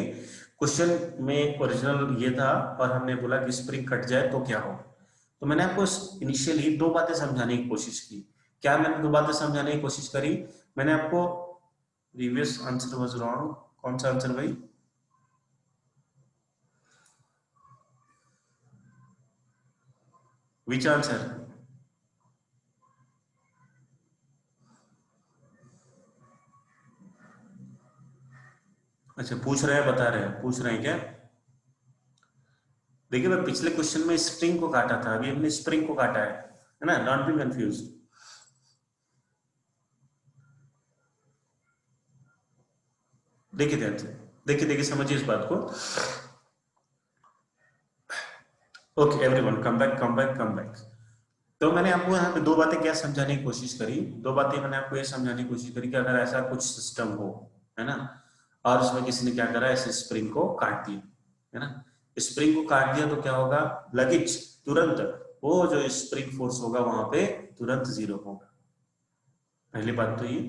Speaker 1: क्वेश्चन में ओरिजिनल ये था और हमने बोला कि स्प्रिंग कट जाए तो क्या हो। तो मैंने आपको इनिशियली दो बातें समझाने की कोशिश की। क्या मैंने दो बातें समझाने की कोशिश करी? मैंने आपको प्रीवियस आंसर वाज रॉन्ग। कौन सा आंसर भाई? विच आंसर? अच्छा, पूछ रहे हैं, बता रहे हैं, पूछ रहे हैं क्या? देखिए मैं पिछले क्वेश्चन में स्प्रिंग को काटा था, अभी हमने स्प्रिंग को काटा है ना? Don't be confuse. देखिए ध्यान से, देखिए समझिए इस बात को। Okay everyone, come back. तो मैंने आपको यहाँ पे दो बातें क्या समझाने की कोशिश करी? दो बातें मैंने आपको ये समझाने की कोशिश करी कि अगर ऐसा कुछ सिस्टम हो, है ना, और उसमें किसी ने क्या करा, ऐसे स्प्रिंग को काट दिया, है ना, स्प्रिंग को काट दिया तो क्या होगा? लगेज तुरंत वो जो स्प्रिंग फोर्स होगा वहां पे तुरंत जीरो होगा। पहली बात तो ये।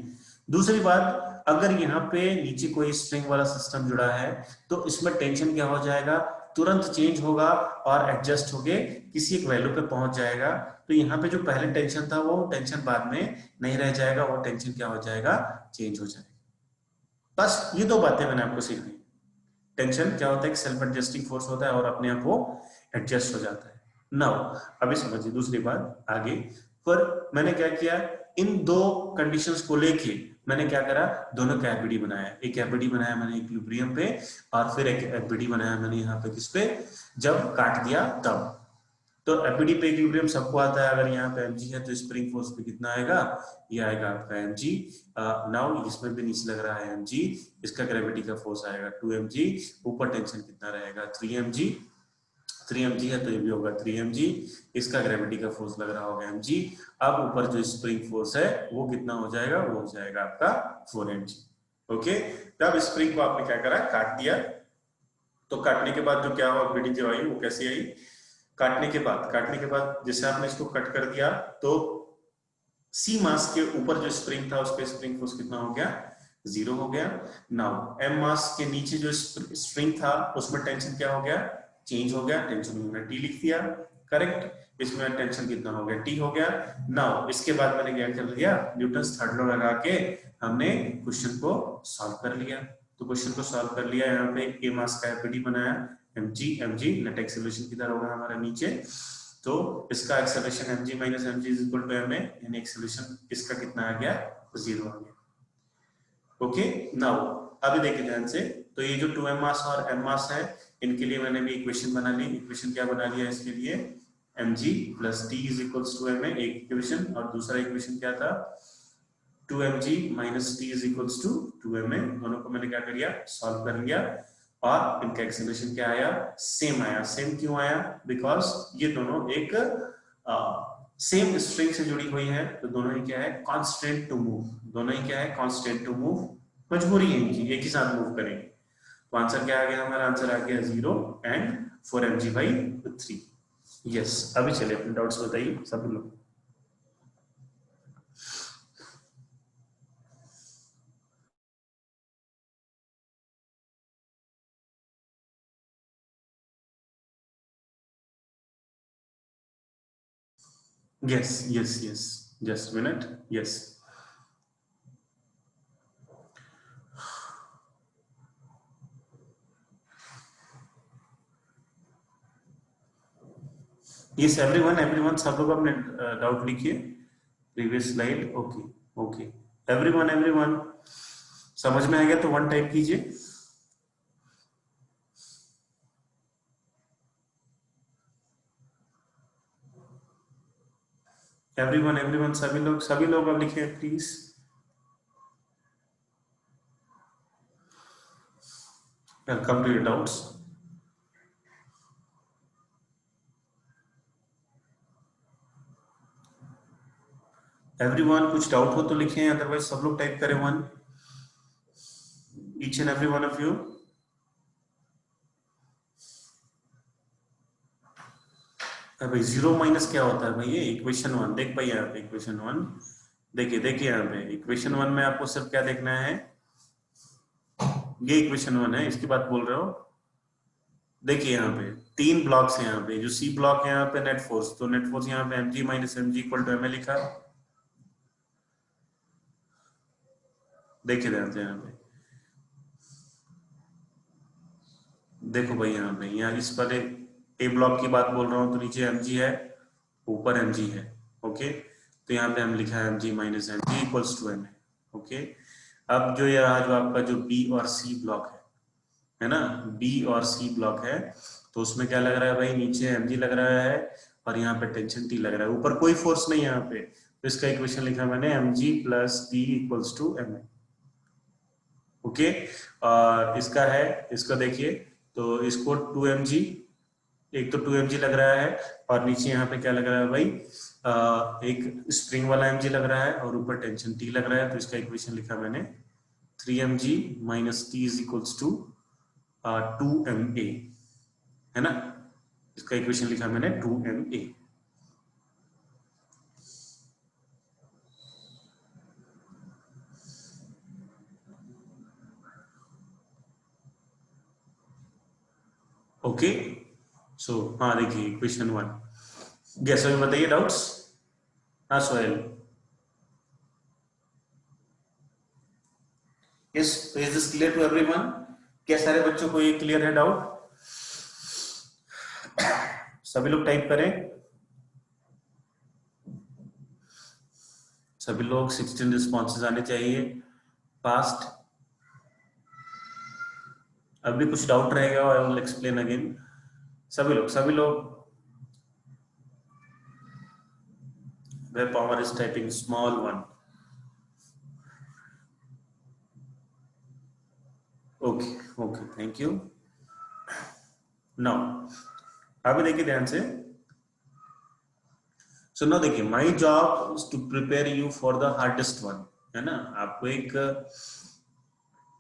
Speaker 1: दूसरी बात, अगर यहाँ पे नीचे कोई स्प्रिंग वाला सिस्टम जुड़ा है तो इसमें टेंशन क्या हो जाएगा? तुरंत चेंज होगा और एडजस्ट होके किसी एक वैल्यू पे पहुंच जाएगा। तो यहाँ पे जो पहले टेंशन था वो टेंशन बाद में नहीं रह जाएगा, वो टेंशन क्या हो जाएगा? चेंज हो जाएगा। बस ये दो बातें मैंने आपको सिखाई। टेंशन क्या होता है? सेल्फ एडजस्टिंग फोर्स होता है और अपने आप वो एडजस्ट हो जाता है। नाउ अभी समझिए दूसरी बात आगे। पर मैंने क्या किया, इन दो कंडीशंस को लेके मैंने क्या करा, दोनों का एफबीडी बनाया। एक एफबीडी बनाया मैंने इक्विलिब्रियम पे और फिर एक एफबीडी बनाया मैंने यहाँ पे किस पे, जब काट दिया तब। तो एफबीडी पे इक्विलिब्रियम सबको आता है। अगर यहाँ पे mg है तो स्प्रिंग फोर्स पे कितना आएगा? ये आएगा आपका mg। नाउ इसमें भी नीचे लग रहा है mg, इसका ग्रेविटी का फोर्स आएगा 2mg। ऊपर टेंशन कितना रहेगा? 3mg। 3mg है तो ये भी होगा 3mg। इसका ग्रेविटी का फोर्स लग रहा होगा mg। अब ऊपर जो स्प्रिंग फोर्स है वो कितना हो जाएगा? वो हो जाएगा आपका 4mg। ओके, तब स्प्रिंग को आपने क्या करा? काट दिया। तो काटने के बाद जो क्या हुआ, एफबीडी जो आई वो कैसी आई? काटने के बाद जैसे आपने इसको कट कर दिया तो सी मास के ऊपर जो स्प्रिंग था उस पे स्प्रिंग फोर्स कितना हो गया? जीरो हो गया। नाउ एम मास के नीचे जो स्प्रिंग था उसमें टेंशन क्या हो गया? चेंज हो गया। टेंशन मैंने टी लिख दिया, करेक्ट। इसमें टेंशन कितना हो गया? टी हो गया। नाउ इसके बाद मैंने क्या कर लिया? न्यूटन्स थर्ड लॉ लगा के हमने क्वेश्चन को सॉल्व कर लिया। तो क्वेश्चन को सॉल्व कर लिया, यहाँ पे ए मास का एफबीडी बनाया mg नेट एक्सेलरेशन किधर होगा हमारा? नीचे। तो इसका acceleration mg minus mg is equal to ma, यानी एक्सेलरेशन इसका कितना आ गया? जीरो आ गया। ओके, नाउ अभी देखिए ध्यान से। तो ये जो 2m मास और m मास है इनके लिए मैंने भी इक्वेशन बना ली। इक्वेशन क्या बना लिया इसके लिए? mg plus t is equals to ma, एक इक्वेशन। और दूसरा इक्वेशन क्या था? 2mg minus t is equals to 2ma। दोनों को मैंने क्या कर लिया? सॉल्व कर लिया। और इनका एक्सेलरेशन क्या आया? सेम आया। सेम क्यों आया? बिकॉज ये दोनों एक सेम स्ट्रिंग से जुड़ी हुई है। तो दोनों ही क्या है? Constant to move. दोनों ही क्या है? Constant to move. मजबूरी है इनकी, एक ही साथ मूव करेंगे। तो आंसर क्या आ गया हमारा? आंसर आ गया 0 एंड 4mg/3। यस, अभी चलिए अपने डाउट्स बताइए सब लोग। yes, just a minute. Yes, everyone सब लोग अपने डाउट लिखिए। Previous slide. ओके एवरीवन समझ में आ गया तो वन टाइप कीजिए। एवरीवन सभी लोग अब लिखिए please. Welcome to your doubts. Everyone कुछ डाउट हो तो लिखें, अदरवाइज सब लोग टाइप करें 1, each and every one of you. भाई जीरो माइनस क्या होता है भाई? ये इक्वेशन 1 देख भाई, यहाँ पे इक्वेशन 1 देखिए यहाँ पे इक्वेशन 1 में आपको सिर्फ क्या देखना है, ये इक्वेशन 1 है, इसकी बात बोल रहे हो। देखिए यहाँ पे 3 ब्लॉक्स हैं, यहाँ पे जो सी ब्लॉक है यहाँ पे नेट फोर्स, तो नेट फोर्स यहाँ पे mg minus mg equal to ma लिखा। देखिए ध्यान से यहाँ पे देखो भाई, यहाँ पे यहाँ इस पर ए ब्लॉक की बात बोल रहा हूँ, तो नीचे mg है, ऊपर mg है। ओके, तो यहाँ पे हम लिखा है mg minus mg equals to ma। Okay, अब जो यहाँ जो आपका जो बी और सी ब्लॉक है ना, बी और सी ब्लॉक है, तो उसमें क्या लग रहा है भाई, नीचे mg लग रहा है और यहाँ पे टेंशन टी लग रहा है, ऊपर कोई फोर्स नहीं है यहाँ पे, तो इसका इक्वेशन लिखा मैंने mg plus T equals to ma। Okay, और इसका है, इसका देखिए तो इसको 2mg, एक तो 2mg लग रहा है और नीचे यहाँ पे क्या लग रहा है भाई, एक स्प्रिंग वाला mg लग रहा है और ऊपर टेंशन t लग रहा है, तो इसका इक्वेशन लिखा मैंने 3mg minus T is equals to 2ma, है ना, इसका इक्वेशन लिखा मैंने 2ma। ओके, सो हाँ देखिए इक्वेशन 1, गैस में बताइए डाउट्स। हाँ Sohail, yes, is this clear to everyone? क्या सारे बच्चों को ये क्लियर है डाउट? सभी लोग टाइप करें, सभी लोग 16 रिस्पॉन्सेज आने चाहिए फास्ट। अभी कुछ डाउट रहेगा, आई विल एक्सप्लेन अगेन। सभी लोग where power is typing small 1। Okay thank you. Now अभी देखिए ध्यान से, सो नाउ देखिए, my job is to prepare you for the hardest one, है ना, आपको एक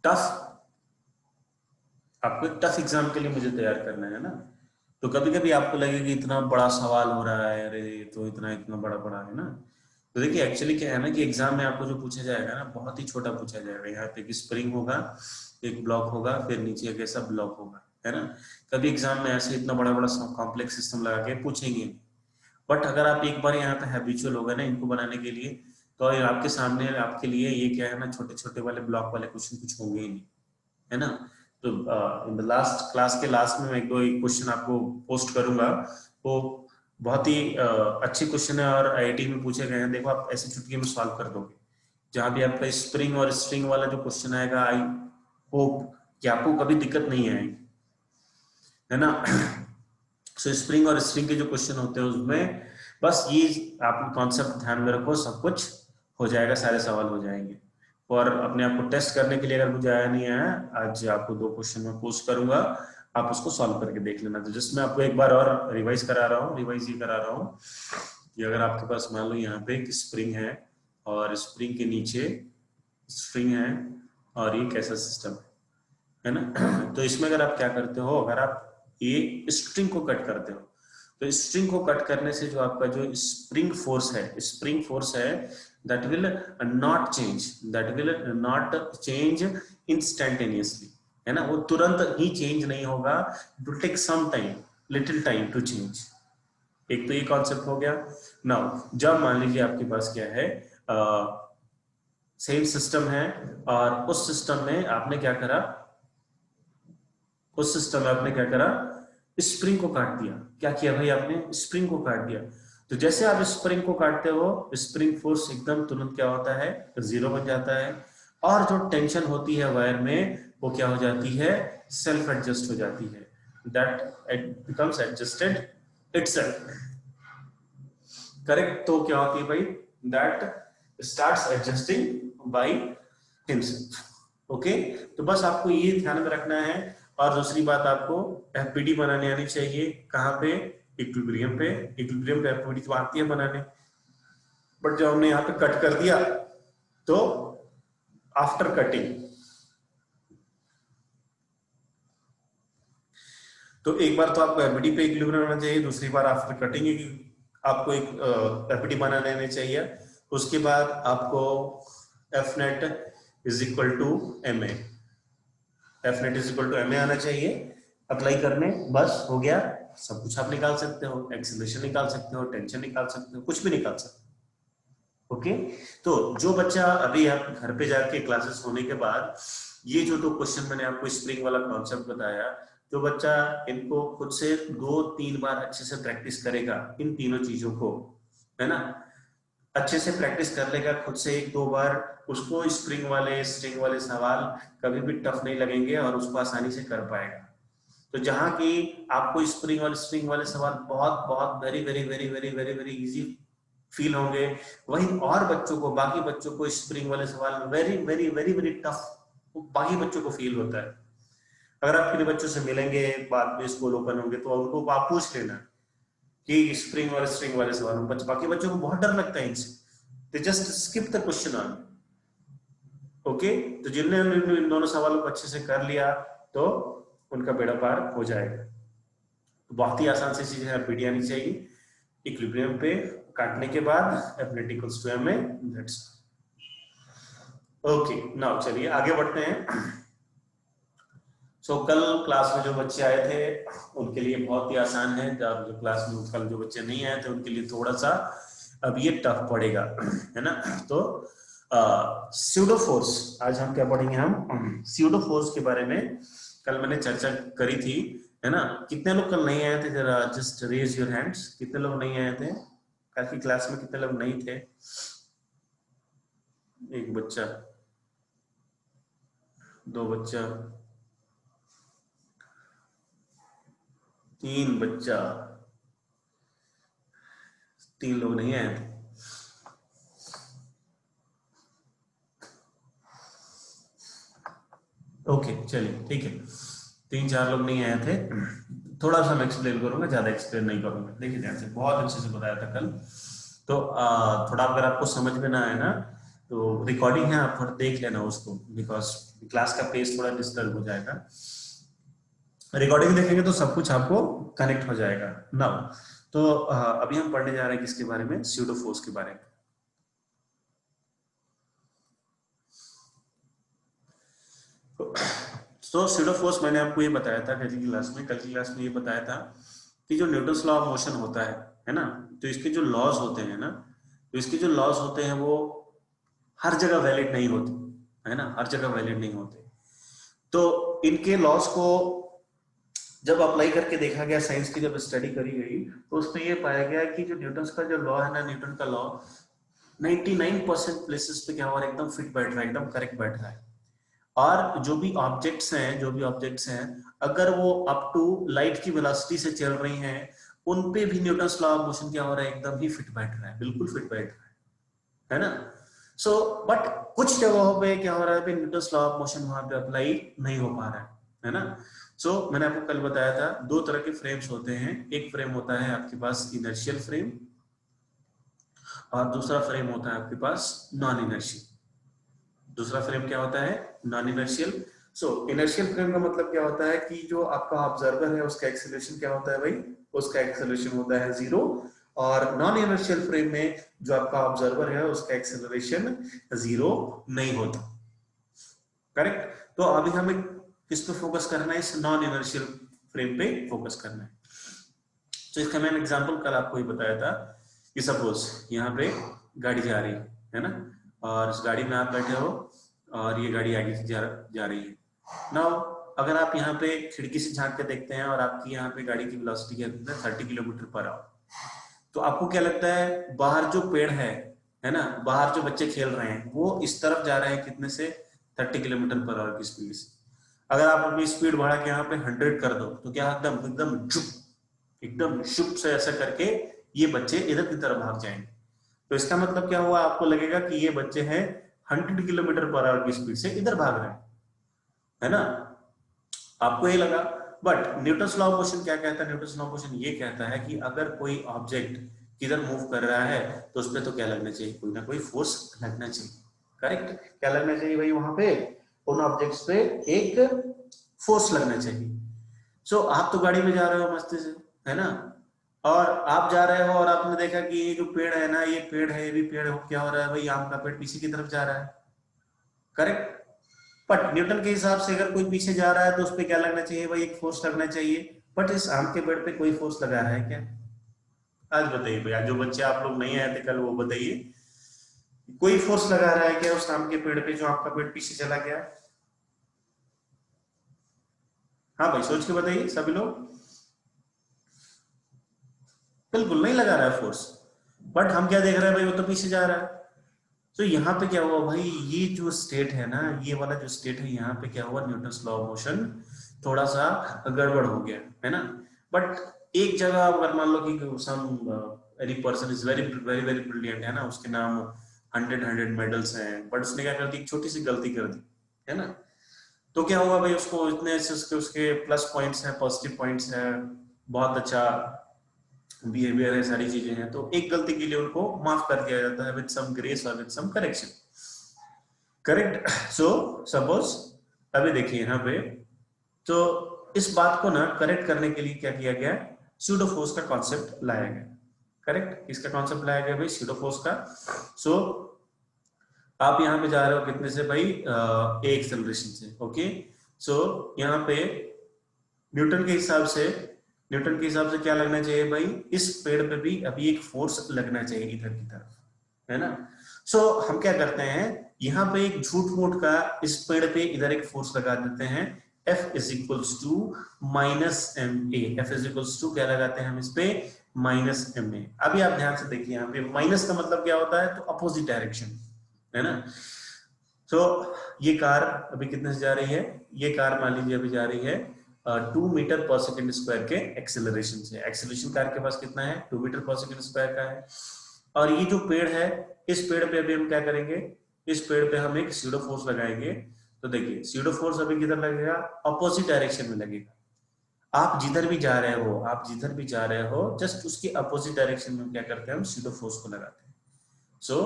Speaker 1: टफ एग्जाम के लिए मुझे तैयार करना है ना। तो कभी कभी आपको लगेगा कि इतना बड़ा सवाल हो रहा है, अरे ये तो इतना बड़ा है ना। तो देखिए एक्चुअली क्या है ना कि एग्जाम में आपको जो पूछा जाएगा ना, बहुत ही छोटा पूछा जाएगा। यहाँ पे एक स्प्रिंग होगा, एक ब्लॉक होगा, फिर नीचे एक ऐसा ब्लॉक होगा, है ना। कभी एग्जाम में ऐसे इतना बड़ा कॉम्प्लेक्स सिस्टम लगा के पूछेंगे, बट अगर आप एक बार यहाँ पे हैबिचुअल हो गए ना इनको बनाने के लिए, तो आपके सामने आपके लिए ये क्या है ना, छोटे छोटे वाले ब्लॉक वाले क्वेश्चन कुछ होंगे ही नहीं, है ना। तो इन द लास्ट क्लास के लास्ट में मैं एक क्वेश्चन आपको पोस्ट करूंगा, वो बहुत ही अच्छे क्वेश्चन है और आईआईटी में पूछे गए हैं। देखो आप ऐसे चुटकी में सॉल्व कर दोगे, जहां भी आपका स्प्रिंग और स्ट्रिंग वाला जो क्वेश्चन आएगा, आई होप कि आपको कभी दिक्कत नहीं आएगी, है ना। सो स्प्रिंग और स्ट्रिंग के जो क्वेश्चन होते हैं उसमें बस ये आप कॉन्सेप्ट ध्यान में रखो, सब कुछ हो जाएगा, सारे सवाल हो जाएंगे। और अपने आप को टेस्ट करने के लिए अगर मुझे आया नहीं आया, आज आपको 2 क्वेश्चन में पोस्ट करूंगा, आप उसको सॉल्व करके देख लेना। तो जिसमें आपको एक बार और रिवाइज ये करा रहा हूँ कि अगर आपके पास मान लो यहाँ पे एक स्प्रिंग है और स्प्रिंग के नीचे स्ट्रिंग है और ये कैसा सिस्टम है ना। तो इसमें अगर आप क्या करते हो, अगर आप ये स्ट्रिंग को कट करते हो, तो स्ट्रिंग को कट करने से जो आपका जो स्प्रिंग फोर्स है that will not change instantaneously, है ना, वो तुरंत ही चेंज नहीं होगा, it will take some time, little time to change। एक तो ये कॉन्सेप्ट हो गया। नाउ जब मान लीजिए आपके पास क्या है, सेम सिस्टम है और उस सिस्टम में आपने क्या करा, स्प्रिंग को काट दिया। क्या किया भाई आपने, स्प्रिंग को काट दिया। तो जैसे आप स्प्रिंग को काटते हो, स्प्रिंग फोर्स एकदम तुरंत क्या होता है, 0 बन जाता है, और जो टेंशन होती है वायर में वो क्या हो जाती है, सेल्फ एडजस्ट हो जाती है, that it becomes adjusted itself, correct. तो क्या होती है भाई, that starts adjusting by himself. Okay, तो बस आपको ये ध्यान में रखना है। और दूसरी बात, आपको एफपीडी बनाने आनी चाहिए। कहाँ पे, इक्विलिब्रियम पे एफपीडी तो आती है बनाने, बट जब हमने यहाँ पे कट कर दिया तो आफ्टर कटिंग, तो एक बार तो आपको एफडी पे इक्विलिब्रियम होना चाहिए, दूसरी बार आफ्टर कटिंग आपको एक एफडी बना लेना चाहिए। उसके बाद आपको F net is equal to M A, F net is equal to M A आना चाहिए अप्लाई करने, बस हो गया। सब कुछ आप निकाल सकते हो, एक्सेलरेशन निकाल सकते हो, टेंशन निकाल सकते हो, कुछ भी निकाल सकते हो। ओके, तो जो बच्चा अभी आप घर पे जाके क्लासेस होने के बाद ये जो दो क्वेश्चन मैंने आपको स्प्रिंग वाला कॉन्सेप्ट बताया, जो बच्चा इनको खुद से 2-3 बार अच्छे से प्रैक्टिस करेगा इन तीनों चीजों को, है ना, अच्छे से प्रैक्टिस कर लेगा खुद से 1-2 बार, उसको स्प्रिंग वाले सवाल कभी भी टफ नहीं लगेंगे और उसको आसानी से कर पाएगा। तो जहां की आपको स्प्रिंग वाले सवाल बहुत बहुत very very very very very very easy feel होंगे, वहीं और बच्चों को, बाकी बच्चों को स्प्रिंग वाले सवाल very very very very tough बाकी बच्चों को फील होता है। अगर आप किसी बच्चों से मिलेंगे बाद में स्कूल ओपन होंगे तो उनको आप पूछ लेना कि स्प्रिंग वाले सवाल, बाकी बच्चों को बहुत डर लगता है इनसे, they just skip the question on. Okay, तो जिनने इन दोनों सवालों को अच्छे से कर लिया तो उनका बेड़ा पार हो जाएगा। बहुत ही आसान सी चीज है, पीडी आनी चाहिए, इक्विलिब्रियम पे काटने के बाद F net equals to M A, that's okay. Now चलिए आगे बढ़ते हैं। सो कल क्लास में जो बच्चे आए थे उनके लिए बहुत ही आसान है, जब जो क्लास में कल जो बच्चे नहीं आए थे उनके लिए थोड़ा सा अब ये टफ पड़ेगा, है ना। तो स्यूडोफोर्स, आज हम क्या पढ़ेंगे, हम स्यूडोफोर्स के बारे में कल मैंने चर्चा करी थी, है ना। कितने लोग कल नहीं आए थे, जरा जस्ट रेज योर हैंड्स, कितने लोग नहीं आए थे कल की क्लास में, कितने लोग नहीं थे? एक बच्चा, 2 बच्चा, 3 बच्चा, 3 लोग नहीं आए थे। ओके चलिए ठीक है, 3-4 लोग नहीं आए थे। थोड़ा सा मैं एक्सप्लेन करूंगा, ज्यादा एक्सप्लेन नहीं करूंगा। देखिए ध्यान से, बहुत अच्छे से बताया था कल, तो थोड़ा अगर आपको समझ में ना आए ना तो रिकॉर्डिंग है, आप थोड़ा देख लेना उसको, बिकॉज क्लास का पेस थोड़ा डिस्टर्ब हो जाएगा। रिकॉर्डिंग देखेंगे तो सब कुछ आपको कनेक्ट हो जाएगा। नाउ तो अभी हम पढ़ने जा रहे हैं किसके बारे में, स्यूडोफोर्स के बारे में। तो स्यूडोफोर्स मैंने आपको ये बताया था कल की क्लास में ये बताया था कि जो न्यूटन्स लॉ ऑफ मोशन होता है ना, तो इसके जो लॉज होते हैं ना, तो इसके जो लॉज होते हैं वो हर जगह वैलिड नहीं होते, है ना, हर जगह वैलिड नहीं होते। तो इनके लॉज को जब अप्लाई करके देखा गया, साइंस की जब स्टडी करी गई तो उसमें ये पाया गया कि जो न्यूटन्स का जो लॉ है ना, न्यूटन का लॉ 99% प्लेसेस पे क्या हो रहा है, एकदम फिट बैठ रहा है, एकदम करेक्ट बैठ रहा है। और जो भी ऑब्जेक्ट्स हैं अगर वो अप टू लाइट की वेलोसिटी से चल रही हैं, उन पे भी न्यूटन्स लॉ ऑफ मोशन क्या हो रहा है, एकदम ही फिट बैठ रहा है, बिल्कुल फिट बैठ रहा है ना। सो बट कुछ जगहों पे क्या हो रहा है, न्यूटन्स लॉ ऑफ मोशन वहां पे अप्लाई नहीं हो पा रहा है ना। सो मैंने आपको कल बताया था 2 तरह के फ्रेम्स होते हैं, एक फ्रेम होता है आपके पास इनर्शियल फ्रेम और दूसरा फ्रेम होता है आपके पास नॉन इनर्शियल। दूसरा फ्रेम क्या होता है, नॉन इनर्शियल। सो इनर्शियल फ्रेम का मतलब क्या होता है कि जो आपका ऑब्जर्वर है उसका एक्सेलरेशन क्या होता है भाई, उसका एक्सेलरेशन होता है 0, और नॉन इनर्शियल फ्रेम में जो आपका ऑब्जर्वर है उसका एक्सेलरेशन 0 नहीं होता। करेक्ट। तो अभी हमें किस पे फोकस करना है, इस नॉन इनर्शियल फ्रेम पे फोकस करना है। तो इसका मैंने एग्जांपल कल आपको ही बताया था कि सपोज यहाँ पे गाड़ी जा रही है ना, और इस गाड़ी में आप बैठे हो और ये गाड़ी आगे से जा रही है। नाउ अगर आप यहाँ पे खिड़की से झांक के देखते हैं और आपकी यहाँ पे गाड़ी की वेलोसिटी क्या है 30 किलोमीटर पर आवर, तो आपको क्या लगता है, बाहर जो पेड़ है ना, बाहर जो बच्चे खेल रहे हैं वो इस तरफ जा रहे हैं कितने से, 30 किलोमीटर पर आवर की स्पीड से। अगर आप अपनी स्पीड बढ़ा के यहाँ पे 100 कर दो तो क्या एकदम शुभ से ऐसा करके ये बच्चे इधर की तरफ भाग जाएंगे। तो इसका मतलब क्या हुआ, आपको लगेगा कि ये बच्चे हैं 100 किलोमीटर पर आवर की स्पीड से इधर भाग रहे हैं, है ना, आपको ये लगा। But Newton's law of motion क्या कहता है, न्यूटन्स लॉ ऑफ मोशन ये कहता है कि अगर कोई ऑब्जेक्ट किधर मूव कर रहा है तो उस पर तो क्या लगना चाहिए, कोई ना कोई फोर्स लगना चाहिए। करेक्ट, क्या लगना चाहिए भाई वहां पे, उन ऑब्जेक्ट्स पे एक फोर्स लगना चाहिए। सो आप तो गाड़ी में जा रहे हो मस्ती से, है ना, और आप जा रहे हो और आपने देखा कि ये जो पेड़ है ना, ये पेड़ है, ये भी पेड़ हो, क्या हो रहा है भाई, आम का पेड़ पीछे की तरफ जा रहा है। करेक्ट, बट न्यूटन के हिसाब से अगर कोई पीछे जा रहा है तो उस पर क्या लगना चाहिए भाई, एक फोर्स लगना चाहिए। बट इस आम के पेड़ पे कोई फोर्स लगा रहा है क्या? आज बताइए भैया, जो बच्चे आप लोग नहीं आए थे कल, वो बताइए, कोई फोर्स लगा रहा है क्या उस आम के पेड़ पे जो आपका पेड़ पीछे चला गया? हाँ भाई, सोच के बताइए सभी लोग। बिल्कुल नहीं लगा रहा है फोर्स। बट हम क्या देख रहे हैं भाई, वो तो पीछे जा रहा है। तो यहाँ पे क्या हुआ भाई, ये जो स्टेट है ना, ये वाला जो स्टेट है, यहाँ पे क्या हुआ, न्यूटन्स लॉ ऑफ मोशन थोड़ा सा गड़बड़ हो गया, है ना। बट एक जगह अगर मान लो कि some any person is very very very brilliant, है ना, उसके नाम 100 मेडल्स हैं, बट उसने क्या कर दी, एक छोटी सी गलती कर दी, है ना। तो क्या होगा भाई, उसको इतने से उसके प्लस पॉइंट्स हैं, पॉजिटिव पॉइंट्स हैं, बहुत अच्छा बिहेवियर है, सारी चीजें हैं, तो एक गलती के लिए उनको माफ कर दिया जाता है विद सम ग्रेस और with some correction. Correct. So suppose अभी देखिए यहाँ पे, तो इस बात को ना करेक्ट करने के लिए क्या किया गया, स्यूडो फोर्स का कॉन्सेप्ट लाया गया। करेक्ट, इसका कॉन्सेप्ट लाया गया भाई स्यूडो फोर्स का। सो आप यहाँ पे जा रहे हो कितने से भाई, ए एक्सेलरेशन से। ओके, सो यहाँ पे न्यूटन के हिसाब से, न्यूटन के हिसाब से क्या लगना चाहिए भाई, इस पेड़ पे भी अभी एक फोर्स लगना चाहिए इधर की तरफ, है ना। सो हम क्या करते हैं, यहाँ पे एक झूठ मूठ का इस पेड़ पे इधर एक फोर्स लगा देते हैं, F is equals to minus M A. F is equals to क्या लगाते हैं हम इस पे, माइनस एम ए। अभी आप ध्यान से देखिए, यहाँ पे माइनस का मतलब क्या होता है, तो अपोजिट डायरेक्शन, है ना। तो ये कार अभी कितने से जा रही है, ये कार मान लीजिए अभी जा रही है 2 मीटर पर सेकंड स्क्वायर के एक्सेलरेशन से। एक्सेलरेशन कार के पास कितना है, 2 मीटर पर सेकंड स्क्वायर का है। और ये जो पेड़ है, इस पेड़ पे अभी हम क्या करेंगे, इस पेड़ पे हम एक स्यूडो फोर्स लगाएंगे। तो देखिए स्यूडो फोर्स अभी किधर लगेगा, अपोजिट डायरेक्शन में लगेगा। आप जिधर भी जा रहे हो, आप जिधर भी जा रहे हो, जस्ट उसके अपोजिट डायरेक्शन में क्या करते हैं, हम स्यूडो फोर्स को लगाते हैं। सो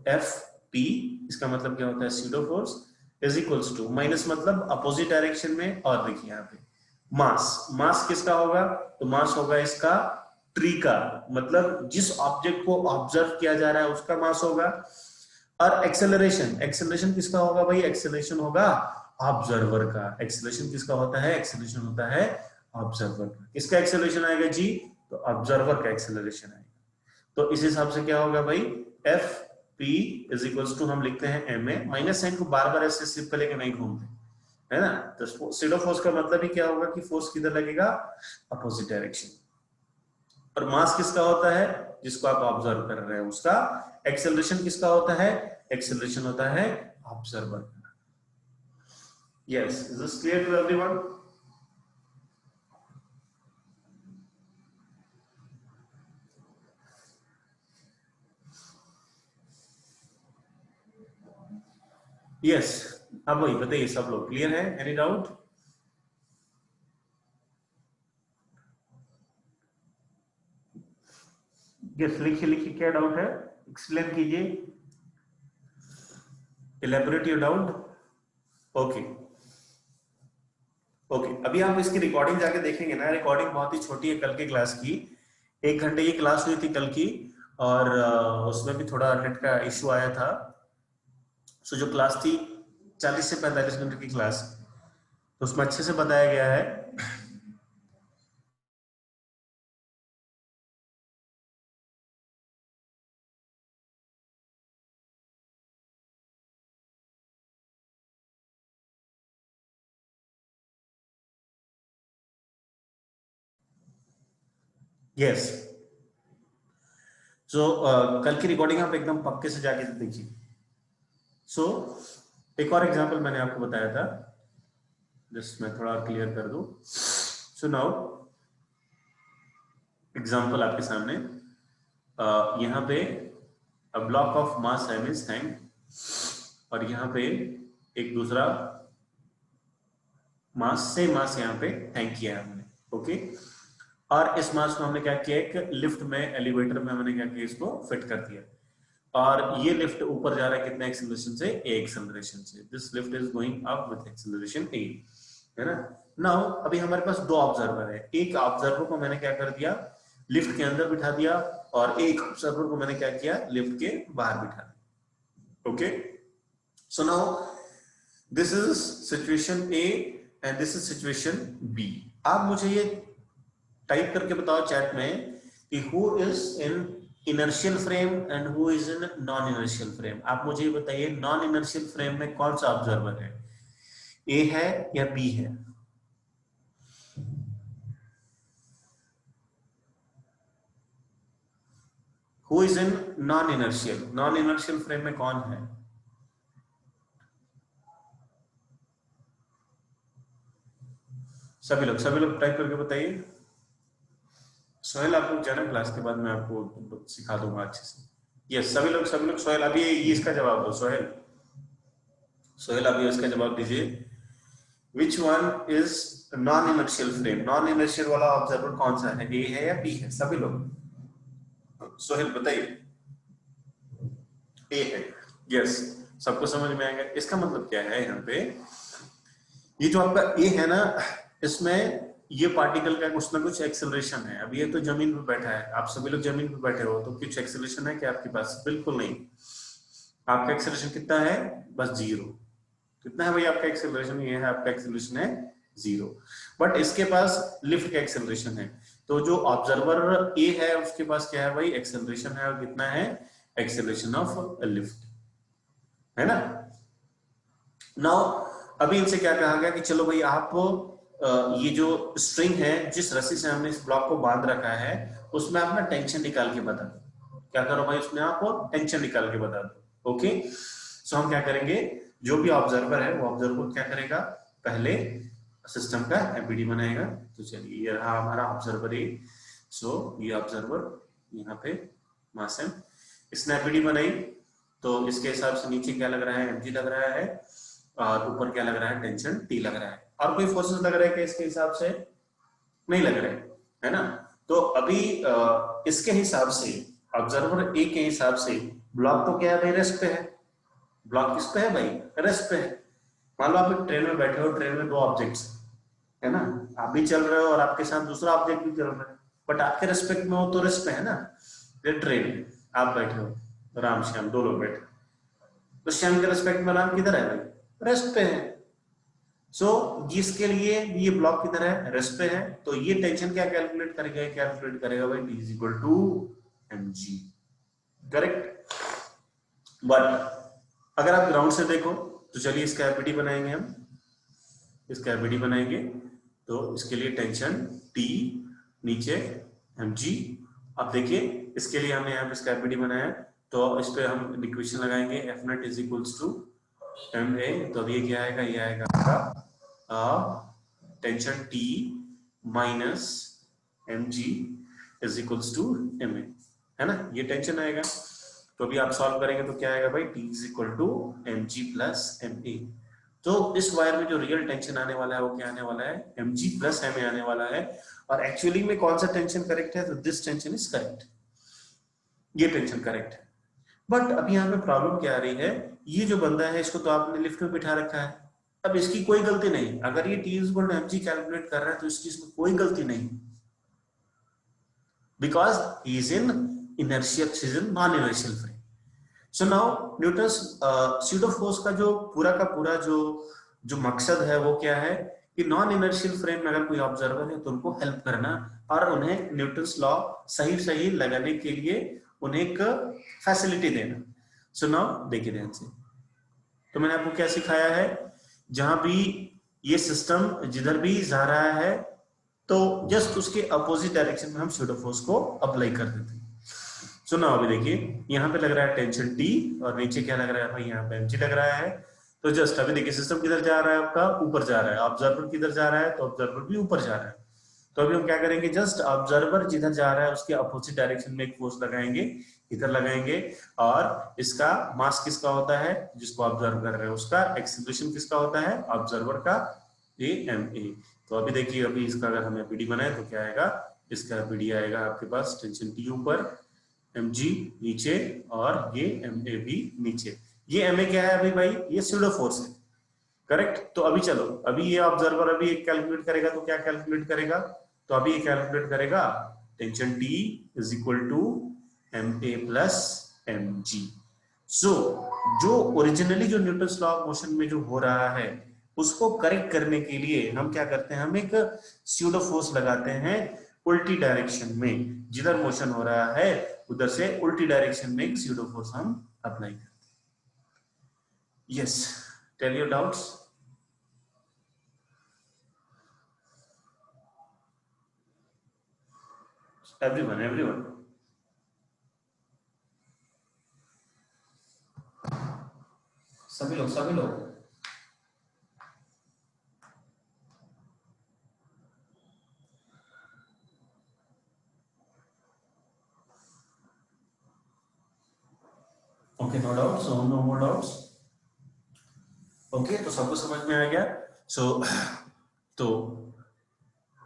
Speaker 1: एफ पी, इसका मतलब क्या होता है, pseudo force is equals to, minus मतलब अपोजिट डायरेक्शन में, और देखिए यहाँ पे मास, मास किसका होगा, तो मास होगा इसका ट्री का, मतलब जिस ऑब्जेक्ट को ऑब्जर्व किया जा रहा है उसका मास होगा। और एक्सेलरेशन, एक्सेलरेशन किसका होगा भाई, एक्सेलरेशन होगा ऑब्जर्वर का। एक्सेलरेशन किसका होता है, एक्सेलरेशन होता है ऑब्जर्वर का। किसका एक्सेलरेशन आएगा जी, तो ऑब्जर्वर का एक्सेलरेशन आएगा। तो इस हिसाब से क्या होगा भाई, F P is equals to, हम लिखते हैं एम ए, माइनस साइन को बार बार ऐसे सिर्फ लेके नहीं घूमते, है ना। तो स्यूडो फोर्स का मतलब ही क्या होगा कि फोर्स किधर लगेगा, अपोजिट डायरेक्शन। और मास किसका होता है, जिसको आप ऑब्जर्व कर रहे हैं उसका। एक्सेलरेशन किसका होता है, एक्सेलरेशन होता है ऑब्जर्वर का। Yes, is this clear to everyone? Yes, अब वही बताइए, सब लोग क्लियर है, एनी डाउट? यस, लिखिए लिखिए, क्या डाउट है, एक्सप्लेन कीजिए, elaborate your doubt. Okay okay, अभी आप इसकी रिकॉर्डिंग जाके देखेंगे ना, रिकॉर्डिंग बहुत ही छोटी है कल की क्लास की, 1 घंटे की क्लास हुई थी कल की, और उसमें भी थोड़ा नेट का इश्यू आया था। सो जो क्लास थी 40 से 45 मिनट की क्लास, तो उसमें अच्छे से बताया गया है। यस, सो कल की रिकॉर्डिंग आप एकदम पक्के से जाके देखिए। सो एक और एग्जांपल मैंने आपको बताया था, जस्ट मैं थोड़ा क्लियर कर दूं। सो नाउ एग्जांपल आपके सामने, यहाँ पे block of mass m is hang, और यहाँ पे एक दूसरा मास, सेम मास यहाँ पे हैंग किया है हमने। ओके, और इस मास को हमने क्या किया, एक लिफ्ट में, एलिवेटर में हमने क्या किया, इसको फिट कर दिया, और ये लिफ्ट ऊपर जा रहा है कितने एक्सेलरेशन से, ए एक्सेलरेशन से। This lift is going up with acceleration a, है ना। नाउ अभी हमारे पास दो ऑब्जर्वर है, एक ऑब्जर्वर को मैंने क्या कर दिया, लिफ्ट के अंदर बिठा दिया, और एक ऑब्जर्वर को मैंने क्या किया, लिफ्ट के बाहर बिठा दिया। Okay, so now this is situation A and this is situation B. आप मुझे ये टाइप करके बताओ चैट में कि who is in inertial frame and who is in non inertial frame. आप मुझे ये बताइए, नॉन इनर्शियल फ्रेम में कौन सा ऑब्जर्वर है, ए है या बी है? Who is in non inertial, non inertial frame में कौन है? सभी लोग टाइप करके बताइए। सोहेल, आप लोग जाना, क्लास के बाद मैं आपको सिखा दूंगा अच्छे से। यस, सभी लोग सोहेल, अभी ये इसका जवाब दो। सोहेल अभी इसका जवाब दीजिए। Which one is non inertial frame, non inertial वाला ऑब्जर्वर कौन सा है, ए है या बी है? सभी लोग सोहेल बताइए। ए है, यस, सबको समझ में आएगा। इसका मतलब क्या है, यहाँ पे ये जो आपका ए है ना, इसमें ये पार्टिकल का कुछ ना कुछ एक्सेलरेशन है। अब ये तो जमीन पे बैठा है, आप सभी लोग जमीन पे बैठे हो, तो कुछ एक्सेलरेशन है क्या आपके पास? बिल्कुल नहीं। आपका एक्सेलरेशन कितना है? बस 0। कितना है भाई आपका एक्सेलरेशन? ये है आपका एक्सेलरेशन है 0। बट इसके पास लिफ्ट का एक्सेलरेशन है, तो जो ऑब्जर्वर ए है उसके पास क्या है भाई? एक्सेलरेशन है, और कितना है? एक्सेलरेशन ऑफ लिफ्ट, है ना। नाउ अभी इनसे क्या कहा गया कि चलो भाई आप ये जो स्ट्रिंग है, जिस रस्सी से हमने इस ब्लॉक को बांध रखा है, उसमें आप ना टेंशन निकाल के बता दो। क्या करो भाई, उसमें आप टेंशन निकाल के बता दो। ओके, सो हम क्या करेंगे, जो भी ऑब्जर्वर है वो ऑब्जर्वर क्या करेगा, पहले सिस्टम का एमपीडी बनाएगा। तो चलिए, ये रहा हमारा ऑब्जर्वर ए। सो ये ऑब्जर्वर यहाँ पे मासन, इसने एमपीडी बनाई, तो इसके हिसाब से नीचे क्या लग रहा है, एमजी लग रहा है, और ऊपर क्या लग रहा है, टेंशन टी लग रहा है। और कोई फोर्सेस लग रहा है क्या इसके हिसाब से? नहीं लग रहे, है ना। तो अभी इसके हिसाब से, ऑब्जर्वर ए के हिसाब से, ब्लॉक तो क्या है भाई, रेस्ट पे है। ब्लॉक किस पे है भाई? रेस्ट पे है। मान लो आप एक ट्रेन में बैठे हो, ट्रेन में दो ऑब्जेक्ट्स है ना, आप भी चल रहे हो और आपके साथ दूसरा ऑब्जेक्ट भी चल रहा है, बट आपके रेस्पेक्ट में हो तो रेस्ट पे है ना। ये ट्रेन, आप बैठे हो, राम श्याम दो लोग बैठे, तो श्याम के रेस्पेक्ट में राम किधर है भाई? रेस्ट पे है। सो जिसके लिए ये ब्लॉक की तरह रेस्ट पे है, तो ये टेंशन क्या कैलकुलेट करेगा भाई, T is equal to mg, correct. But अगर आप ग्राउंड से देखो तो चलिए इसका एपीडी बनाएंगे, हम इसका एपीडी बनाएंगे, तो इसके लिए टेंशन T, नीचे mg। अब देखिए इसके लिए हमने यहाँ पे इसका एपीडी बनाया, तो इस पे हम इक्वेशन लगाएंगे, F not is equals to ma। तो अब ये क्या आएगा, ये आएगा आपका tension T minus mg is equals to ma, है ना, ये टेंशन आएगा। तो अभी आप सॉल्व करेंगे तो क्या आएगा भाई, T is equal to mg plus ma। तो इस वायर में जो रियल टेंशन आने वाला है वो क्या आने वाला है, mg प्लस ma आने वाला है। और एक्चुअली में कौन सा टेंशन करेक्ट है, तो दिस टेंशन इज करेक्ट, ये टेंशन करेक्ट है। बट अब यहाँ पे प्रॉब्लम क्या आ रही है, ये जो बंदा है इसको तो आपने लिफ्ट में बिठा रखा है, अब इसकी कोई गलती नहीं। अगर ये T is equal to mg calculate कर रहा है तो इस चीज में कोई गलती नहीं, because he is in inertial, is in non inertial frame. So now Newton's pseudo force का जो पूरा जो मकसद है वो क्या है, कि नॉन इनर्शियल फ्रेम में अगर कोई ऑब्जर्वर है तो उनको हेल्प करना, और उन्हें न्यूटन्स लॉ सही लगाने के लिए उन्हें एक फैसिलिटी देना। सो नाउ देखिए ध्यान से, तो मैंने आपको क्या सिखाया है, जहां भी ये सिस्टम जिधर भी जा रहा है तो जस्ट उसके अपोजिट डायरेक्शन में हम स्यूडो फोर्स को अप्लाई कर देते हैं। सो नाउ अभी देखिए यहाँ पे लग रहा है टेंशन T, और नीचे क्या लग रहा है भाई, यहाँ पे mg लग रहा है। तो जस्ट अभी देखिए सिस्टम किधर जा रहा है आपका, ऊपर जा रहा है। ऑब्जर्वर किधर जा रहा है, तो ऑब्जर्वर भी ऊपर जा रहा है। तो अभी हम क्या करेंगे, जस्ट ऑब्जर्वर जिधर जा रहा है उसके अपोजिट डायरेक्शन में एक फोर्स लगाएंगे, इधर लगाएंगे, और इसका मास किसका होता है, जिसको ऑब्जर्व कर रहे हैं उसका, एक्सेलरेशन किसका होता है, ऑब्जर्वर का, ma। तो अभी देखिए, अभी इसका अगर हमें पीडी बनाए तो क्या आएगा, इसका बीडी आएगा आपके पास, टेंशन टी ऊपर, mg नीचे और ये ma भी नीचे। ये ma क्या है अभी भाई, ये स्यूडो फोर्स है, करेक्ट। तो अभी चलो, अभी ये ऑब्जर्वर अभी एक कैलकुलेट करेगा, तो क्या कैलकुलेट करेगा, तो अभी ये कैलकुलेट करेगा tension T is equal to ma plus mg। So जो ओरिजिनली जो न्यूटन्स लॉ ऑफ मोशन में जो हो रहा है उसको करेक्ट करने के लिए हम क्या करते हैं, हम एक स्यूडो फोर्स लगाते हैं उल्टी डायरेक्शन में, जिधर मोशन हो रहा है उधर से उल्टी डायरेक्शन में एक स्यूडो फोर्स हम अप्लाई करते हैं। Yes, tell your doubts. everyone सभी लोग okay, no doubts, no more doubts. Okay, तो सबको समझ में आ गया। सो तो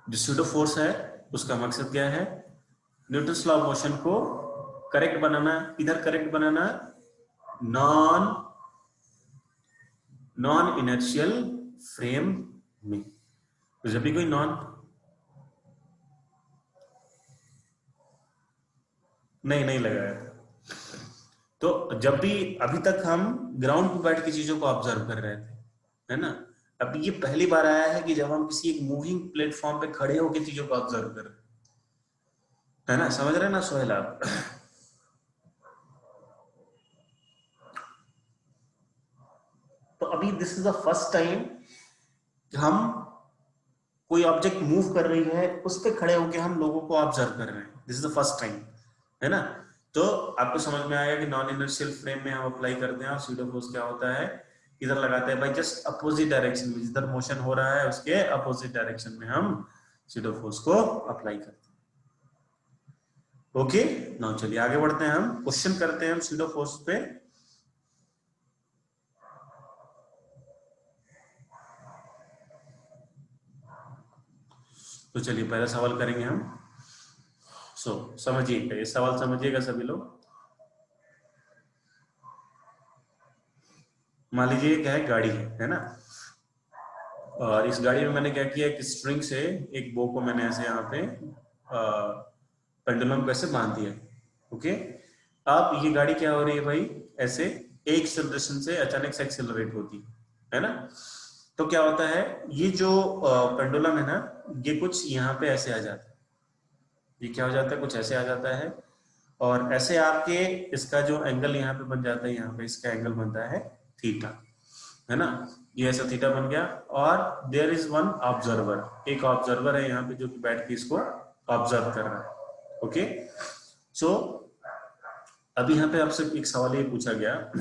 Speaker 1: जो स्यूडो फोर्स है उसका मकसद क्या है, न्यूटन्स लॉ ऑफ मोशन को करेक्ट बनाना। इधर करेक्ट बनाना नॉन इनर्शियल फ्रेम में। तो जब भी कोई नॉन नहीं लगाया था, तो जब भी अभी तक हम ग्राउंड पे बैठ के चीजों को ऑब्जर्व कर रहे थे, है ना। अब ये पहली बार आया है कि जब हम किसी एक मूविंग प्लेटफॉर्म पे खड़े होकर चीजों को ऑब्जर्व कर रहे हैं, है ना। समझ रहे हैं ना सोहेल आप? तो अभी this is the first time हम कोई ऑब्जेक्ट मूव कर रही है उस पे खड़े होकर हम लोगों को ऑब्जर्व कर रहे हैं, this is the first time, है ना। तो आपको समझ में आएगा कि नॉन इनर्शियल फ्रेम में हम अप्लाई करते हैं, और स्यूडो फोर्स क्या होता है, इधर लगाते हैं भाई जस्ट अपोजिट डायरेक्शन में, जिधर मोशन हो रहा है उसके अपोजिट डायरेक्शन में हम स्यूडो फोर्स को अप्लाई करते हैं। ओके, नाउ चलिए आगे बढ़ते हैं, हम क्वेश्चन करते हैं हम स्यूडो फोर्स पे। तो चलिए पहला सवाल करेंगे हम। समझिएगा, ये सवाल समझिएगा सभी लोग। मान लीजिए क्या है, गाड़ी है ना, और इस गाड़ी में मैंने क्या किया कि स्ट्रिंग से एक बो को मैंने ऐसे यहाँ पे पेंडुलम को ऐसे बांध दिया। ओके, अब ये गाड़ी क्या हो रही है भाई, ऐसे एक एक्सेलरेशन से अचानक से एक्सेलरेट होती है ना। तो क्या होता है, ये जो पेंडुलम है ना, ये कुछ यहाँ पे ऐसे आ जाता है, ये क्या हो जाता है, कुछ ऐसे आ जाता है, और ऐसे आपके इसका जो एंगल यहाँ पे बन जाता है, यहाँ पे इसका एंगल बनता है थीटा, है ना। ये ऐसा थीटा बन गया, और देयर इज वन ऑब्जर्वर, एक ऑब्जर्वर है यहाँ पे जो कि बैठ के इसको ऑब्जर्व कर रहा है। ओके, सो अभी यहाँ पे आपसे एक सवाल ये पूछा गया,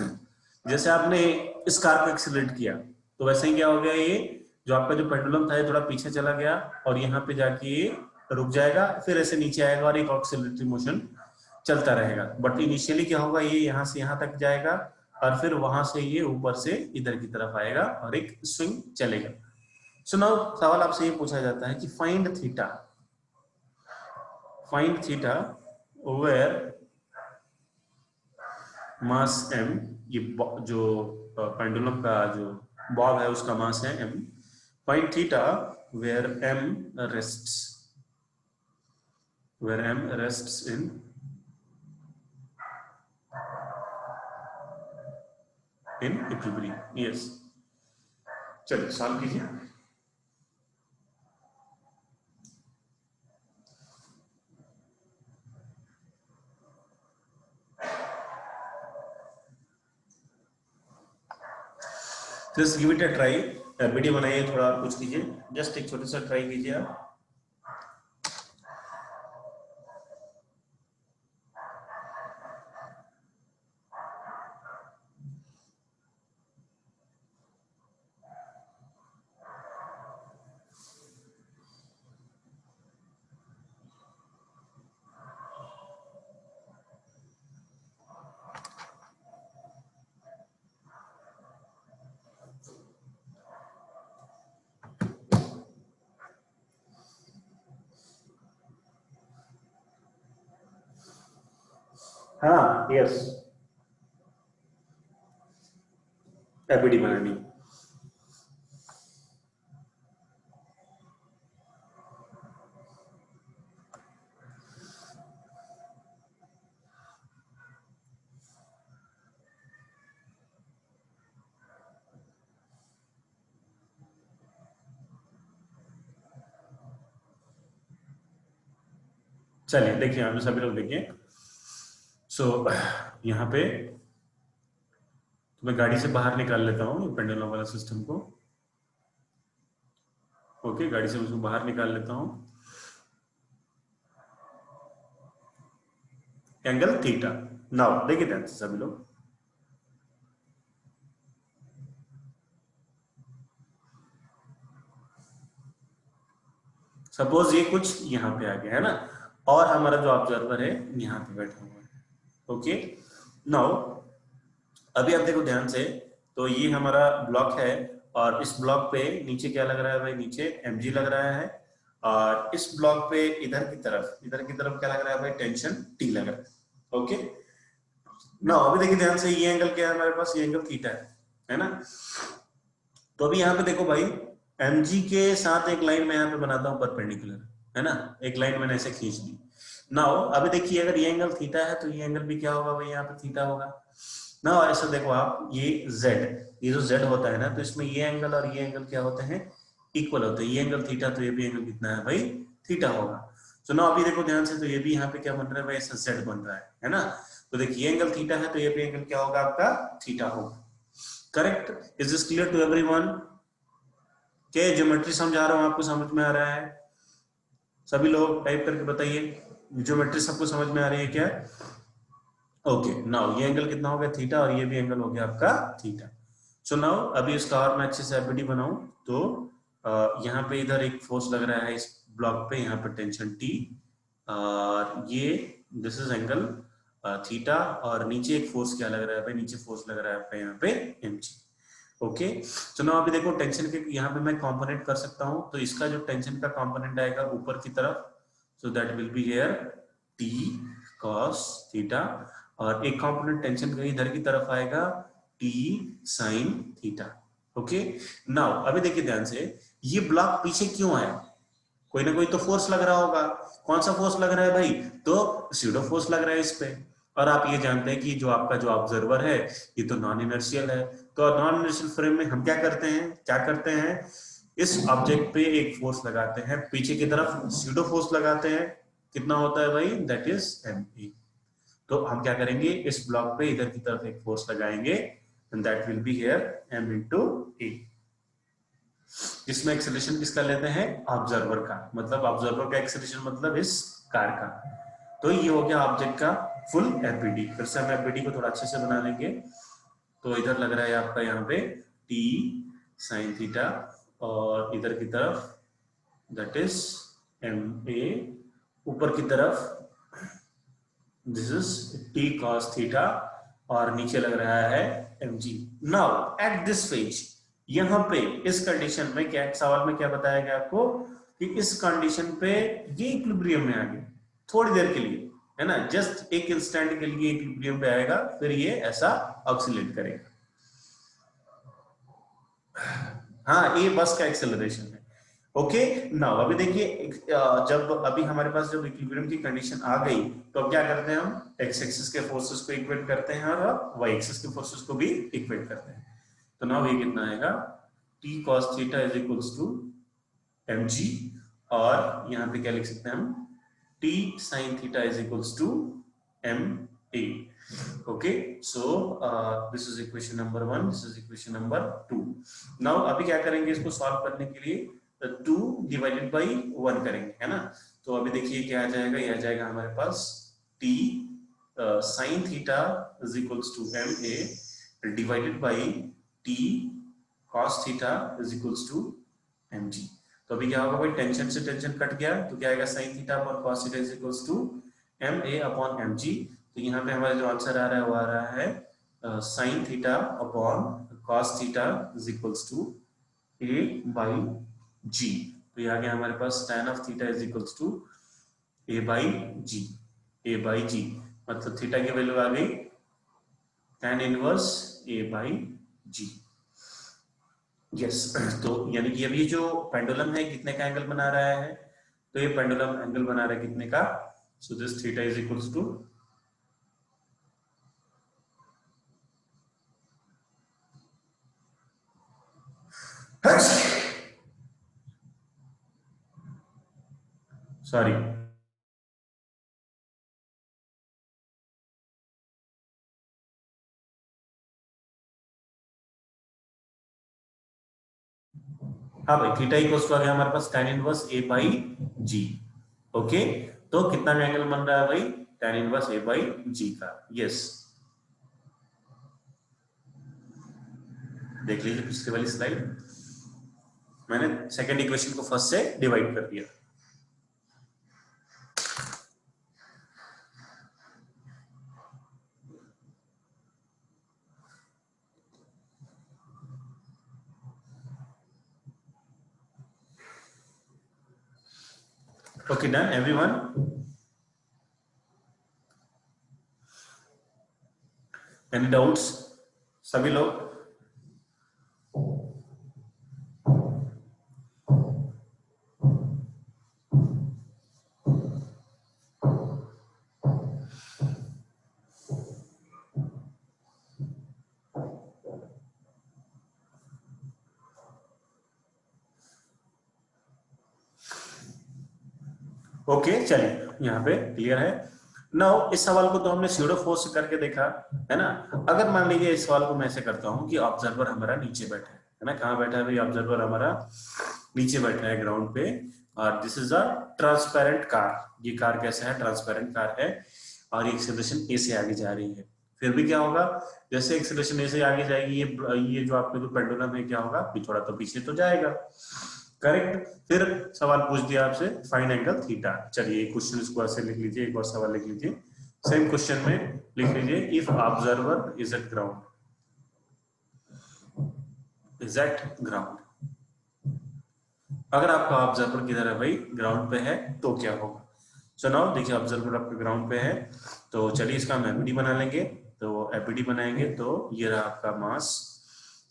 Speaker 1: जैसे आपने इस कार को एक्सीलरेट किया, तो वैसे ही क्या हो गया, ये जो आपका जो पेंडुलम था ये थोड़ा पीछे चला गया, और यहाँ पे जाके ये रुक जाएगा, फिर ऐसे नीचे आएगा और एक ऑक्सीलरेटरी मोशन चलता रहेगा। बट इनिशियली क्या होगा, ये यहाँ से यहाँ तक जाएगा, और फिर वहां से ये ऊपर से इधर की तरफ आएगा और एक स्विंग चलेगा। सो नाउ सवाल आपसे ये पूछा जाता है कि find theta where mass m, ये जो पेंडुलम का जो बॉब है उसका मास है m। Find theta where m rests in equilibrium। Yes, चलिए सॉल्व कीजिए। Just give it a try, video बनाइए, थोड़ा कुछ कीजिए, जस्ट एक छोटा सा ट्राई कीजिए आप। हाँ यस, एबीडी बनानी। चलिए देखिए यहाँ पे सभी लोग देखिए। सो यहाँ पे तो मैं गाड़ी से बाहर निकाल लेता हूँ पेंडुलम वाला सिस्टम को। ओके, गाड़ी से उसको बाहर निकाल लेता हूँ। Angle theta. नाउ देखिए ध्यान से सभी लोग, सपोज ये कुछ यहाँ पे आ गया है ना, और हमारा जो ऑब्जर्वर है यहाँ पे बैठा हुआ है। ओके, नाउ अभी आप देखो ध्यान से, तो ये हमारा ब्लॉक है और इस ब्लॉक पे नीचे क्या लग रहा है भाई, नीचे mg लग रहा है, और इस ब्लॉक पे इधर की तरफ क्या लग रहा है भाई, टेंशन T लग रहा है। ओके, नाउ अभी देखिए ध्यान से, ये एंगल क्या है हमारे पास, ये एंगल थीटा है ना। तो अभी यहाँ पे देखो भाई, mg के साथ एक लाइन मैं यहाँ पे बनाता हूँ परपेंडिकुलर, है ना, एक लाइन मैंने ऐसे खींच दी। नाउ अभी देखिए, अगर ये एंगल थीटा है तो ये एंगल भी क्या होगा भाई, यहाँ पे थीटा होगा ना। ऐसा देखो आप, ये z, ये जो z होता है ना, तो इसमें ये एंगल और ये एंगल क्या होते हैं, इक्वल होते हैं। ये एंगल थीटा, तो ये भी एंगल कितना है भाई, थीटा होगा। तो ना अभी देखो ध्यान से, तो ये भी यहाँ पे क्या बन रहा है भाई, ऐसा z बन रहा है ना। तो देखिए ये एंगल थीटा है, तो ये भी एंगल क्या होगा आपका, थीटा होगा। Correct, is this clear to everyone? क्या ज्योमेट्री समझा रहा हूं, आपको समझ में आ रहा है? सभी लोग टाइप करके बताइए, ज्योमेट्री सबको समझ में आ रही है क्या? ओके, नाउ ये एंगल कितना हो गया, थीटा, और ये भी एंगल हो गया आपका थीटा। सो नाउ अभी इसका और मैं अच्छे से एबीडी बनाऊं, तो यहाँ पे इधर एक फोर्स लग रहा है इस ब्लॉक पे, यहाँ पे टेंशन T, और ये दिस इज एंगल थीटा, और नीचे एक फोर्स क्या लग रहा है भाई, नीचे फोर्स लग रहा है आपका यहाँ पे mg। ओके, तो ना अभी देखो टेंशन के यहाँ पे मैं कंपोनेंट कर सकता हूँ, तो इसका जो टेंशन का कंपोनेंट आएगा ऊपर की तरफ, so that will be here T cos theta, और एक कंपोनेंट टेंशन का इधर की तरफ आएगा T sin theta. Okay, now अभी देखिए ध्यान से, ये ब्लॉक पीछे क्यों है, कोई ना कोई तो फोर्स लग रहा होगा। कौन सा फोर्स लग रहा है भाई, तो स्यूडो फोर्स लग रहा है इस पे। और आप ये जानते हैं कि जो आपका जो ऑब्जर्वर है, ये तो नॉन इनर्शियल है। तो नॉन इनर्शियल फ्रेम में हम क्या करते हैं, इस ऑब्जेक्ट पे एक फोर्स लगाते हैं, पीछे की तरफ स्यूडो फोर्स लगाते हैं। कितना होता है भाई, दैट इज m। तो हम क्या करेंगे, इस ब्लॉक पे इधर की तरफ एक फोर्स लगाएंगे, and that will be here m into a। इसमें एक्सेलरेशन किसका लेते हैं, ऑब्जर्वर का, मतलब ऑब्जर्वर का एक्सेलरेशन मतलब इस कार का। तो ये हो गया ऑब्जेक्ट का फुल एपीडी। फिर से हम एपीडी को थोड़ा अच्छे से बना लेंगे। तो इधर लग रहा है आपका यहाँ पे T sin थीटा, और इधर की तरफ दैट इज MA, ऊपर की तरफ this is T cos theta, और नीचे लग रहा है mg। Now at this phase, यहाँ पे इस कंडीशन में क्या, सवाल में क्या बताया गया आपको, कि इस कंडीशन पे ये इक्विलिब्रियम में आ गया थोड़ी देर के लिए, है ना, जस्ट एक इंस्टेंट के लिए इक्विलिब्रियम पे आएगा, फिर ये ऐसा ऑक्सीलेट करेगा। हाँ, ये बस का एक्सेलरेशन है। ओके, नाउ अभी देखिए, जब अभी हमारे पास जब इक्विलिब्रियम की कंडीशन आ गई, तो अब क्या करते हैं, हम एक्स एक्सिस के फोर्सेस को इक्वेट करते हैं और वाई एक्सिस के फोर्सेस को भी इक्वेट करते हैं। तो नाउ ये कितना आएगा, T cos theta is equals to mg, और यहाँ पे क्या लिख सकते हैं हम, T sin theta is equals to ma। Okay, so this is equation number 1, this is equation number 2। Now अभी क्या करेंगे, इसको सॉल्व करने के लिए 2 डिवाइडेड बाई 1 करेंगे, है ना। तो अभी देखिए क्या आ जाएगा, ये आ जाएगा हमारे पास T sin theta is equals to ma divided by T cos theta is equals to mg। तो अभी क्या होगा भाई, टेंशन से टेंशन कट गया, तो क्या आएगा, sin theta upon cos theta is equals to ma upon mg। तो यहाँ पे हमारा जो आंसर आ रहा है वो आ रहा है sin theta upon cos theta is equals to a by g। तो ये आ गया हमारे पास tan of theta is equals to a by g, a by g। मतलब थीटा की वैल्यू आ गई tan inverse a by G. Yes, तो यानी कि अभी जो पेंडुलम है कितने का एंगल बना रहा है, तो ये पेंडुलम एंगल बना रहा है कितने का, so this theta is equals to sorry हाँ भाई, थीटा इक्वल्स टू आ गया हमारे पास tan inverse a by G. Okay, तो कितना का एंगल बन रहा है भाई, tan inverse a by G का। यस, देख लीजिए पिछली वाली स्लाइड, मैंने सेकंड इक्वेशन को फर्स्ट से डिवाइड कर दिया। Okay done everyone, any doubts सभी लोग? ओके चलिए, यहाँ पे क्लियर है। नाउ इस सवाल को तो हमने स्यूडो फोर्स से करके देखा है ना। अगर मान लीजिए इस सवाल को मैं ऐसे करता हूँ कि ऑब्जर्वर हमारा नीचे बैठा है ना, कहाँ बैठा है भाई ऑब्जर्वर हमारा, नीचे बैठा है ग्राउंड पे, और this is a transparent car. ये कार कैसा है, ट्रांसपेरेंट कार है, और ये एक्सेलरेशन ए से आगे जा रही है। फिर भी क्या होगा, जैसे एक्सेलरेशन ए से आगे जाएगी, ये जो आपका जो पेंडुलम है क्या होगा, थोड़ा तो पीछे तो जाएगा, करेक्ट। फिर सवाल पूछ दिया आपसे फाइंड एंगल थीटा। चलिए क्वेश्चन इसको ऐसे लिख लीजिए, एक और सवाल लिख लीजिए, सेम क्वेश्चन में लिख लीजिए, if observer is eight ground, is eight ground, अगर आपका ऑब्जर्वर किधर है भाई, ग्राउंड पे है, तो क्या होगा। सो नाउ देखिए, ऑब्जर्वर आपके ग्राउंड पे है, तो चलिए इसका हम एपीडी बना लेंगे। तो एपीडी बनाएंगे तो ये रहा आपका मास,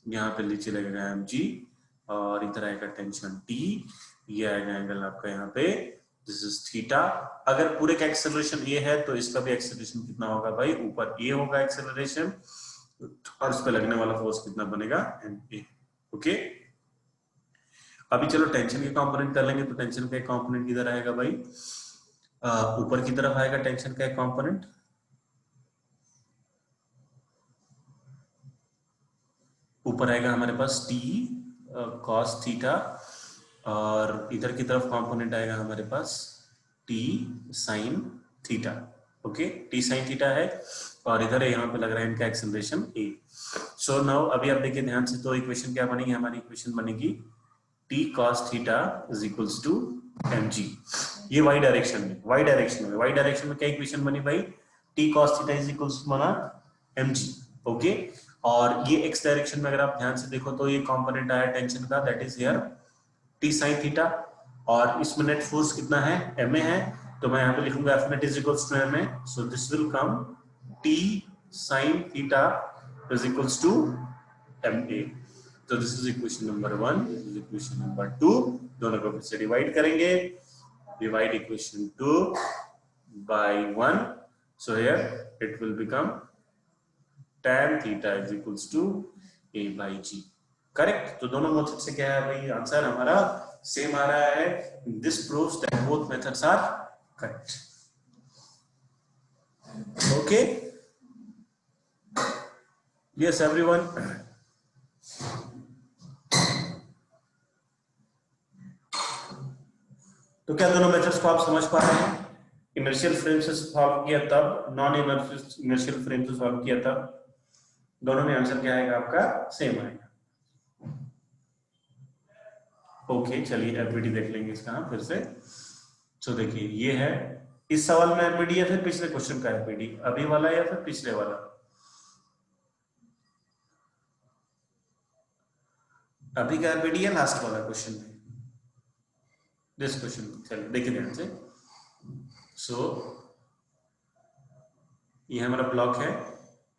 Speaker 1: यहाँ पे नीचे लगेगा एम जी, और इधर आएगा टेंशन टी, ये आएगा एंगल आपका यहाँ पे, दिस इज थीटा। अगर पूरे का एक्सेलरेशन ये है तो इसका भी एक्सेलरेशन कितना होगा भाई, ऊपर ये होगा एक्सेलरेशन, और इस पे लगने वाला फोर्स कितना बनेगा, एम ए। ओके, अभी चलो टेंशन के कंपोनेंट कर लेंगे। तो टेंशन का एक कंपोनेंट किधर आएगा भाई, ऊपर की तरफ आएगा टेंशन का एक कंपोनेंट, ऊपर आएगा हमारे पास टी कॉस थीटा, और इधर की तरफ कंपोनेंट आएगा हमारे पास T sine theta. Okay, T sine theta है, और इधर यहाँ पे लग रहा है इनका एक्सेलरेशन ए। सो नाउ अभी आप देखिए ध्यान से, तो इक्वेशन क्या बनेगी हमारी, इक्वेशन बनेगी T cos theta is equals to M G. ये वाई डायरेक्शन में, वाई डायरेक्शन में क्या इक्वेशन बनी भाई, T cos theta is equals to बना एम जी। ओके, और ये एक्स डायरेक्शन में अगर आप ध्यान से देखो तो ये कंपोनेंट आया टेंशन का, that is here T sine theta, और इसमें नेट फोर्स कितना है, एम ए है, तो मैं यहाँ पे लिखूंगा F net is equals to M A, so this will come T sine theta is equals to M A. तो this is equation number 1, this is equation number 2, दोनों को फिर से डिवाइड करेंगे, divide equation 2 by 1, so here it will become tan theta is equals to a by g, correct. तो दोनों method से क्या है भाई, आंसर हमारा सेम आ रहा है। This proves that both methods are correct. Okay, yes everyone, तो क्या दोनों मेथड्स को आप समझ पा रहे हैं, इनर्शियल फ्रेम से सॉल्व किया तब, नॉन इनर्शियल फ्रेम से सॉल्व किया तब, दोनों में आंसर क्या आएगा आपका, सेम आएगा। ओके चलिए एफबीडी देख लेंगे इसका हम फिर से। तो देखिए ये है, इस सवाल में एफबीडी या फिर पिछले क्वेश्चन का एफबीडी, अभी वाला या फिर पिछले वाला, अभी का एफबीडी या लास्ट वाला क्वेश्चन में, दिस क्वेश्चन। चलिए देखिए ध्यान से। सो ये हमारा ब्लॉक है,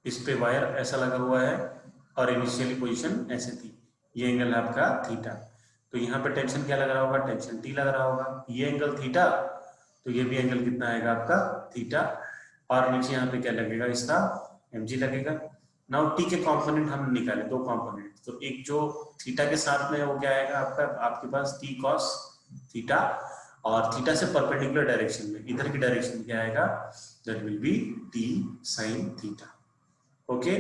Speaker 1: इस पे वायर ऐसा लगा हुआ है और इनिशियली पोजीशन ऐसे थी, ये एंगल है आपका थीटा। तो यहाँ पे टेंशन क्या लग रहा होगा, टेंशन टी लग रहा होगा, ये एंगल थीटा, तो ये भी एंगल कितना आएगा आपका थीटा, और नीचे यहाँ पे क्या लगेगा इसका mg लगेगा। नाउ टी के कंपोनेंट हम निकाले, दो कंपोनेंट, तो एक जो थीटा के साथ में वो क्या आएगा आपका, आपके पास टी कॉस थीटा, और थीटा से परपेंडिकुलर डायरेक्शन में इधर की डायरेक्शन क्या आएगा, that will B T sine theta. Okay,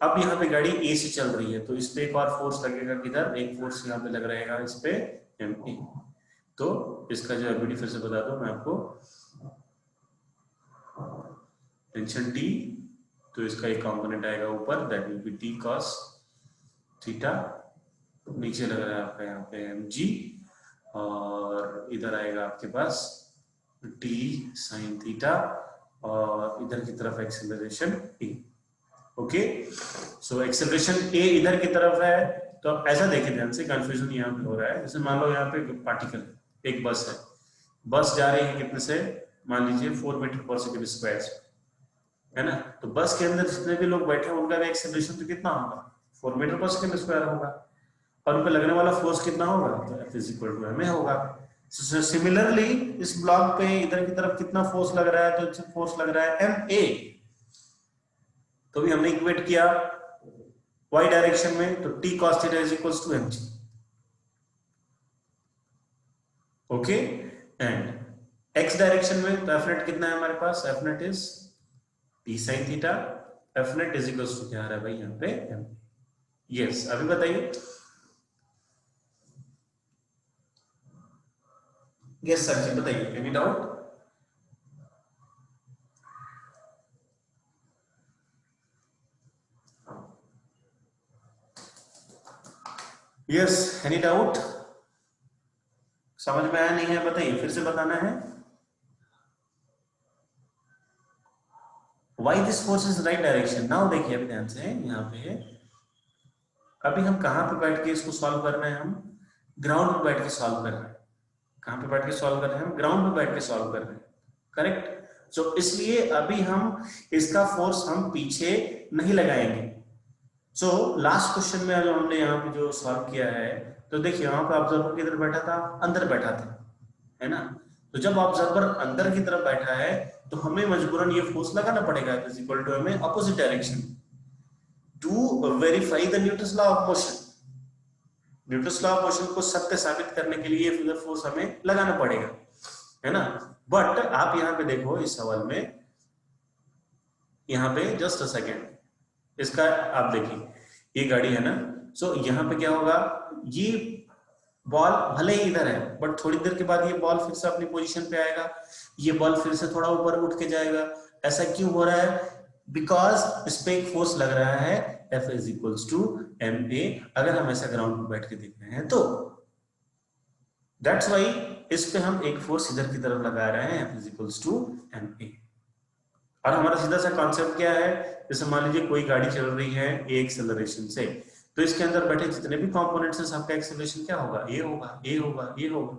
Speaker 1: अब यहाँ पे गाड़ी ए से चल रही है, तो इस पे एक और फोर्स लगेगा, किधर, एक फोर्स यहाँ पे लग रहेगा इस पे एम ए। तो इसका जो एबिलिटी फिर से बता दूं मैं आपको, टेंशन टी, तो इसका एक कंपोनेंट आएगा ऊपर, that will B T cos theta, नीचे लग रहा है आपका यहाँ पे एम जी, और इधर आएगा आपके पास टी साइन थीटा, और इधर की तरफ एक्सेलरेशन ए। ओके, सो एक्सेलरेशन ए इधर की तरफ है, तो आप ऐसा देखिए ध्यान से, कंफ्यूजन यहाँ पे हो रहा है। जैसे मान लो यहाँ पे पार्टिकल, एक बस है, बस जा रही है कितने से, मान लीजिए 4 मीटर पर सेकंड स्क्वायर से, है ना, तो बस के अंदर जितने भी लोग बैठे हैं उनका भी एक्सेलरेशन तो कितना होगा, 4 मीटर पर सेकंड स्क्वायर होगा, और उन पर लगने वाला फोर्स कितना होगा, तो F is equal to ma होगा। सिमिलरली इस ब्लॉक पे इधर की तरफ कितना फोर्स लग रहा है, तो फोर्स लग रहा है ma, तो भी हमने इक्वेट किया y डायरेक्शन में, तो t cos theta is equals to mg। Okay, and x direction में तो f नेट कितना है हमारे पास, f net is t sin theta, f net is equals to क्या आ रहा है भाई यहाँ पे m। यस, अभी बताइए, यस सर जी बताइए, any doubt? Yes, any doubt? समझ में आया नहीं है बताइए, फिर से बताना है। Why this force is right direction? Now देखिए अभी ध्यान से, यहाँ पे अभी हम कहाँ पे बैठ के इसको सॉल्व कर रहे हैं, हम ग्राउंड पे बैठ के सॉल्व कर रहे हैं। कहाँ पे बैठ के सॉल्व कर रहे हैं, हम ग्राउंड पे बैठ के सॉल्व कर रहे हैं, करेक्ट। सो इसलिए अभी हम इसका फोर्स हम पीछे नहीं लगाएंगे। सो लास्ट क्वेश्चन में जो हमने यहाँ पे जो सॉल्व किया है, तो देखिए वहां पे ऑब्जर्वर किधर बैठा था, अंदर बैठा था, है ना। तो जब ऑब्जर्वर अंदर की तरफ बैठा है तो हमें मजबूरन ये फोर्स लगाना पड़ेगा, इज इक्वल टू हमें opposite direction to verify the Newton's law of motion. Newton's law of motion को सत्य साबित करने के लिए ये फोर्स हमें लगाना पड़ेगा, है ना। बट आप यहाँ पे देखो इस सवाल में, यहाँ पे जस्ट अ सेकेंड, इसका आप देखिए, ये गाड़ी है ना, सो यहाँ पे क्या होगा, ये बॉल भले ही इधर है बट थोड़ी देर के बाद ये बॉल फिर से अपनी पोजीशन पे आएगा, ये बॉल फिर से थोड़ा ऊपर उठ के जाएगा। ऐसा क्यों हो रहा है, बिकॉज इस पे एक फोर्स लग रहा है, F is equals to ma। अगर हम ऐसा ग्राउंड पे बैठ के देख रहे हैं तो दैट्स वाई इस पे हम एक फोर्स इधर की तरफ लगा रहे हैं, F is equals to ma। और हमारा सीधा सा कॉन्सेप्ट क्या है, जैसे मान लीजिए कोई गाड़ी चल रही है ए एक्सेलरेशन से, तो इसके अंदर बैठे जितने भी कंपोनेंट्स हैं सबका एक्सेलरेशन क्या होगा, ए होगा, ए होगा, ए होगा।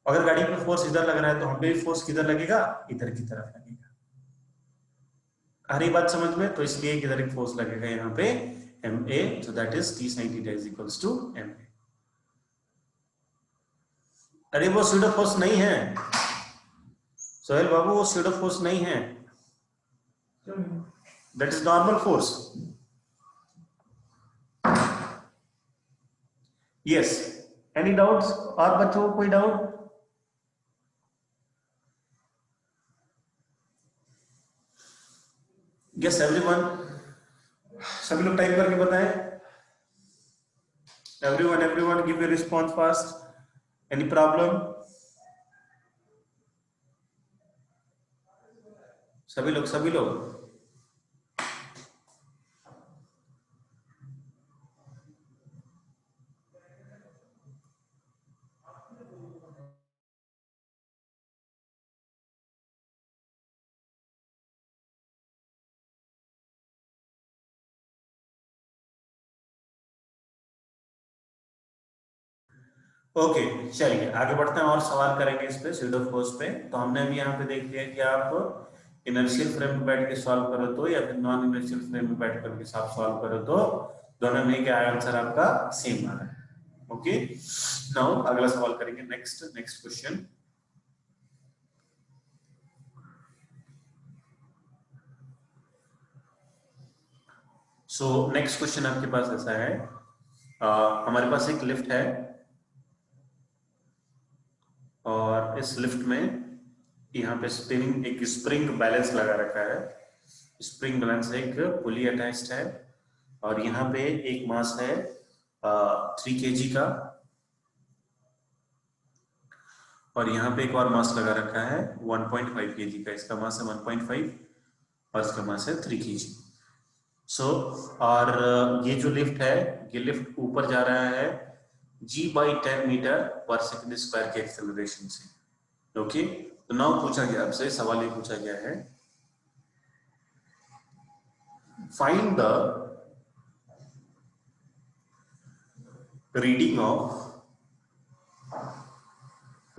Speaker 1: अगर गाड़ी पे फोर्स इधर लग रहा है तो हम पे भी फोर्स किधर लगेगा, इधर की तरफ लगेगा। आ रही बात समझ में, तो इसलिए किधर एक फोर्स लगेगा यहाँ पे ma, so that is t sin theta is equals to ma। अरे वो स्यूडो फोर्स नहीं है सोहेल बाबू, वो स्यूडो फोर्स नहीं है, that is normal force. Yes, any doubts? और बच्चों को कोई डाउट? यस एवरीवन, सभी लोग टाइप करके बताएं। Everyone everyone give your response fast. Any problem? सभी लोग, सभी लोग। ओके चलिए आगे बढ़ते हैं और सवाल करेंगे इस पे, स्यूडो फोर्स पे। तो हमने अभी यहाँ पे देख लिया कि आप इनर्शियल फ्रेम में बैठ के सॉल्व करो तो या फिर नॉन इनर्शियल फ्रेम में बैठ करके आप सॉल्व करो तो दोनों में क्या आंसर आपका सेम आ रहा है। ओके, नाउ अगला सवाल करेंगे। Next question. So next question आपके पास ऐसा है, हमारे पास एक लिफ्ट है और इस लिफ्ट में यहाँ पे एक स्प्रिंग बैलेंस लगा रखा है। स्प्रिंग बैलेंस एक पुली अटैच्ड है और यहाँ पे एक मास है 3 kg का और यहाँ पे एक और मास लगा रखा है 1.5 kg का। इसका मास है 1.5 और इसका मास है 3 kg। और ये जो लिफ्ट है, ये लिफ्ट ऊपर जा रहा है g/10 मीटर पर सेकंड स्क्वायर के एक्सेलरेशन से। ओके, तो नाउ पूछा गया आपसे, सवाल ये पूछा गया है, find the reading of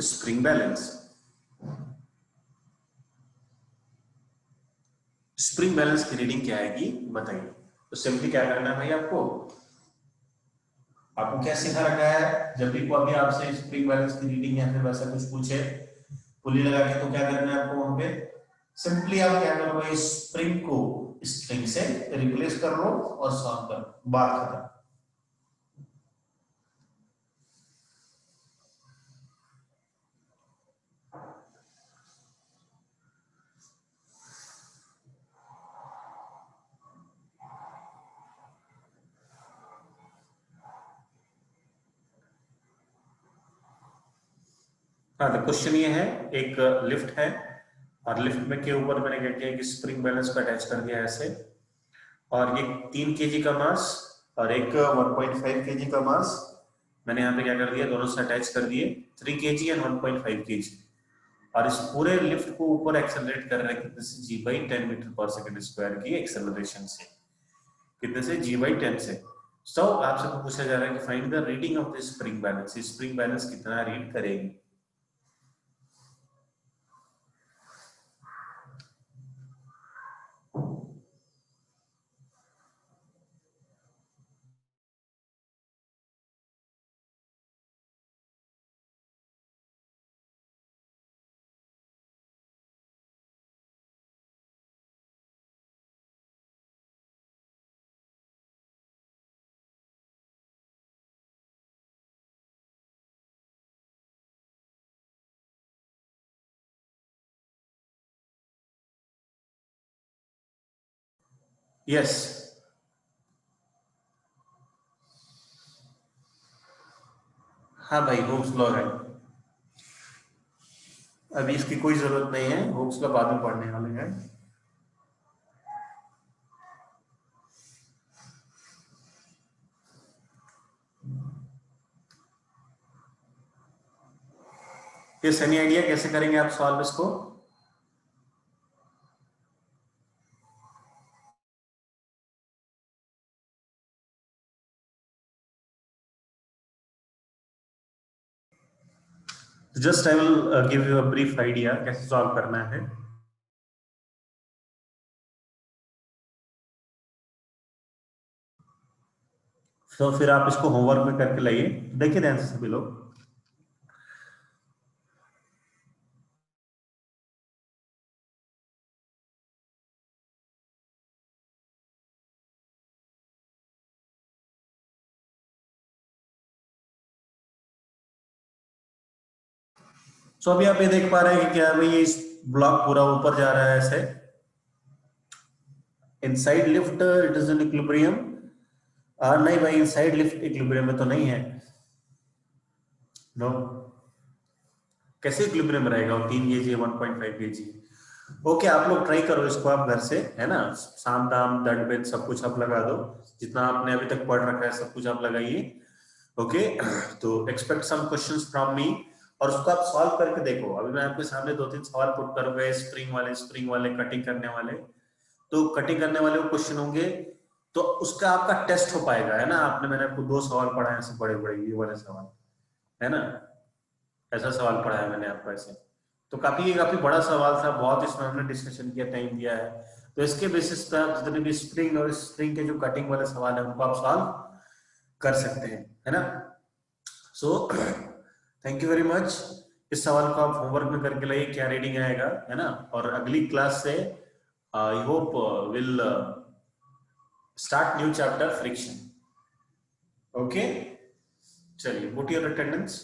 Speaker 1: spring balance. Spring balance की रीडिंग क्या आएगी बताइए। तो सिंपली क्या करना है भाई, आपको क्या सिखा रखा है, जब भी कोई आपसे स्प्रिंग बैलेंस की रीडिंग या फिर वैसा कुछ पूछे पुली लगा के, तो क्या करना है आपको, वहां पे सिंपली आप क्या करोगे, स्प्रिंग को स्ट्रिंग से रिप्लेस कर लो और सॉल्व कर, बात खत्म। हाँ, तो क्वेश्चन ये है, एक लिफ्ट है और लिफ्ट में के ऊपर मैंने क्या किया कि स्प्रिंग बैलेंस को अटैच कर दिया ऐसे, और ये 3 kg का मास और एक 1.5 kg का मास मैंने यहाँ पे क्या कर दिया, दोनों से अटैच कर दिए, 3 kg एंड 1.5 kg। और इस पूरे लिफ्ट को ऊपर एक्सेलरेट कर रहे हैं कितने से, g/10 मीटर पर सेकंड स्क्वायर की एक्सेलरेशन से। कितने से, g/10 से। सो आपसे पूछा जा रहा है कि find the reading of the spring balance. Spring balance कितना रीड करेगी। यस, हाँ भाई, हुक्स लॉ है। अभी इसकी कोई जरूरत नहीं है, हुक्स लॉ बाद में पढ़ने वाले हैं। किस एनी आइडिया कैसे करेंगे आप सॉल्व इसको। Just I will give you a brief idea कैसे सॉल्व करना है। तो फिर आप इसको होमवर्क में करके लाइए, देखिए ध्यान से सभी लोग। सो अभी आप ये देख पा रहे हैं कि क्या भाई, ये ब्लॉक पूरा ऊपर जा रहा है ऐसे, inside lift it is in equilibrium. नहीं भाई, इनसाइड लिफ्ट इक्विलिब्रियम में तो नहीं है, नो। कैसे इक्विलिब्रियम में रहेगा, 3 kg 1.5 kg। ओके, आप लोग ट्राई करो इसको, आप घर से, है ना, साम दाम दंड भेद सब कुछ आप लगा दो, जितना आपने अभी तक पढ़ रखा है सब कुछ आप लगाइए। ओके, तो expect some questions from me और उसको आप सॉल्व करके देखो। अभी मैं आपके सामने 2-3 सवाल पुट करूंगा, स्प्रिंग वाले कटिंग करने वाले। तो कटिंग करने वाले क्वेश्चन होंगे तो उसका आपका टेस्ट हो पाएगा, है ना। मैंने आपको 2 सवाल पढ़ाए ऐसे बड़े बड़े, ये वाले सवाल, है ना, ऐसा सवाल पढ़ाया मैंने आपको ऐसे। तो काफी बड़ा सवाल था, बहुत इसमें हमने डिस्कशन किया, टाइम दिया है। तो इसके बेसिस पे आप जितने भी स्प्रिंग और स्प्रिंग के जो कटिंग वाले सवाल है उनको आप सॉल्व कर सकते हैं, है ना। So thank you very much. इस सवाल को आप होमवर्क में करके लाइए, क्या रीडिंग आएगा, है ना। और अगली क्लास से I hope will start new chapter friction. Okay, चलिए, पुट योर अटेंडेंस।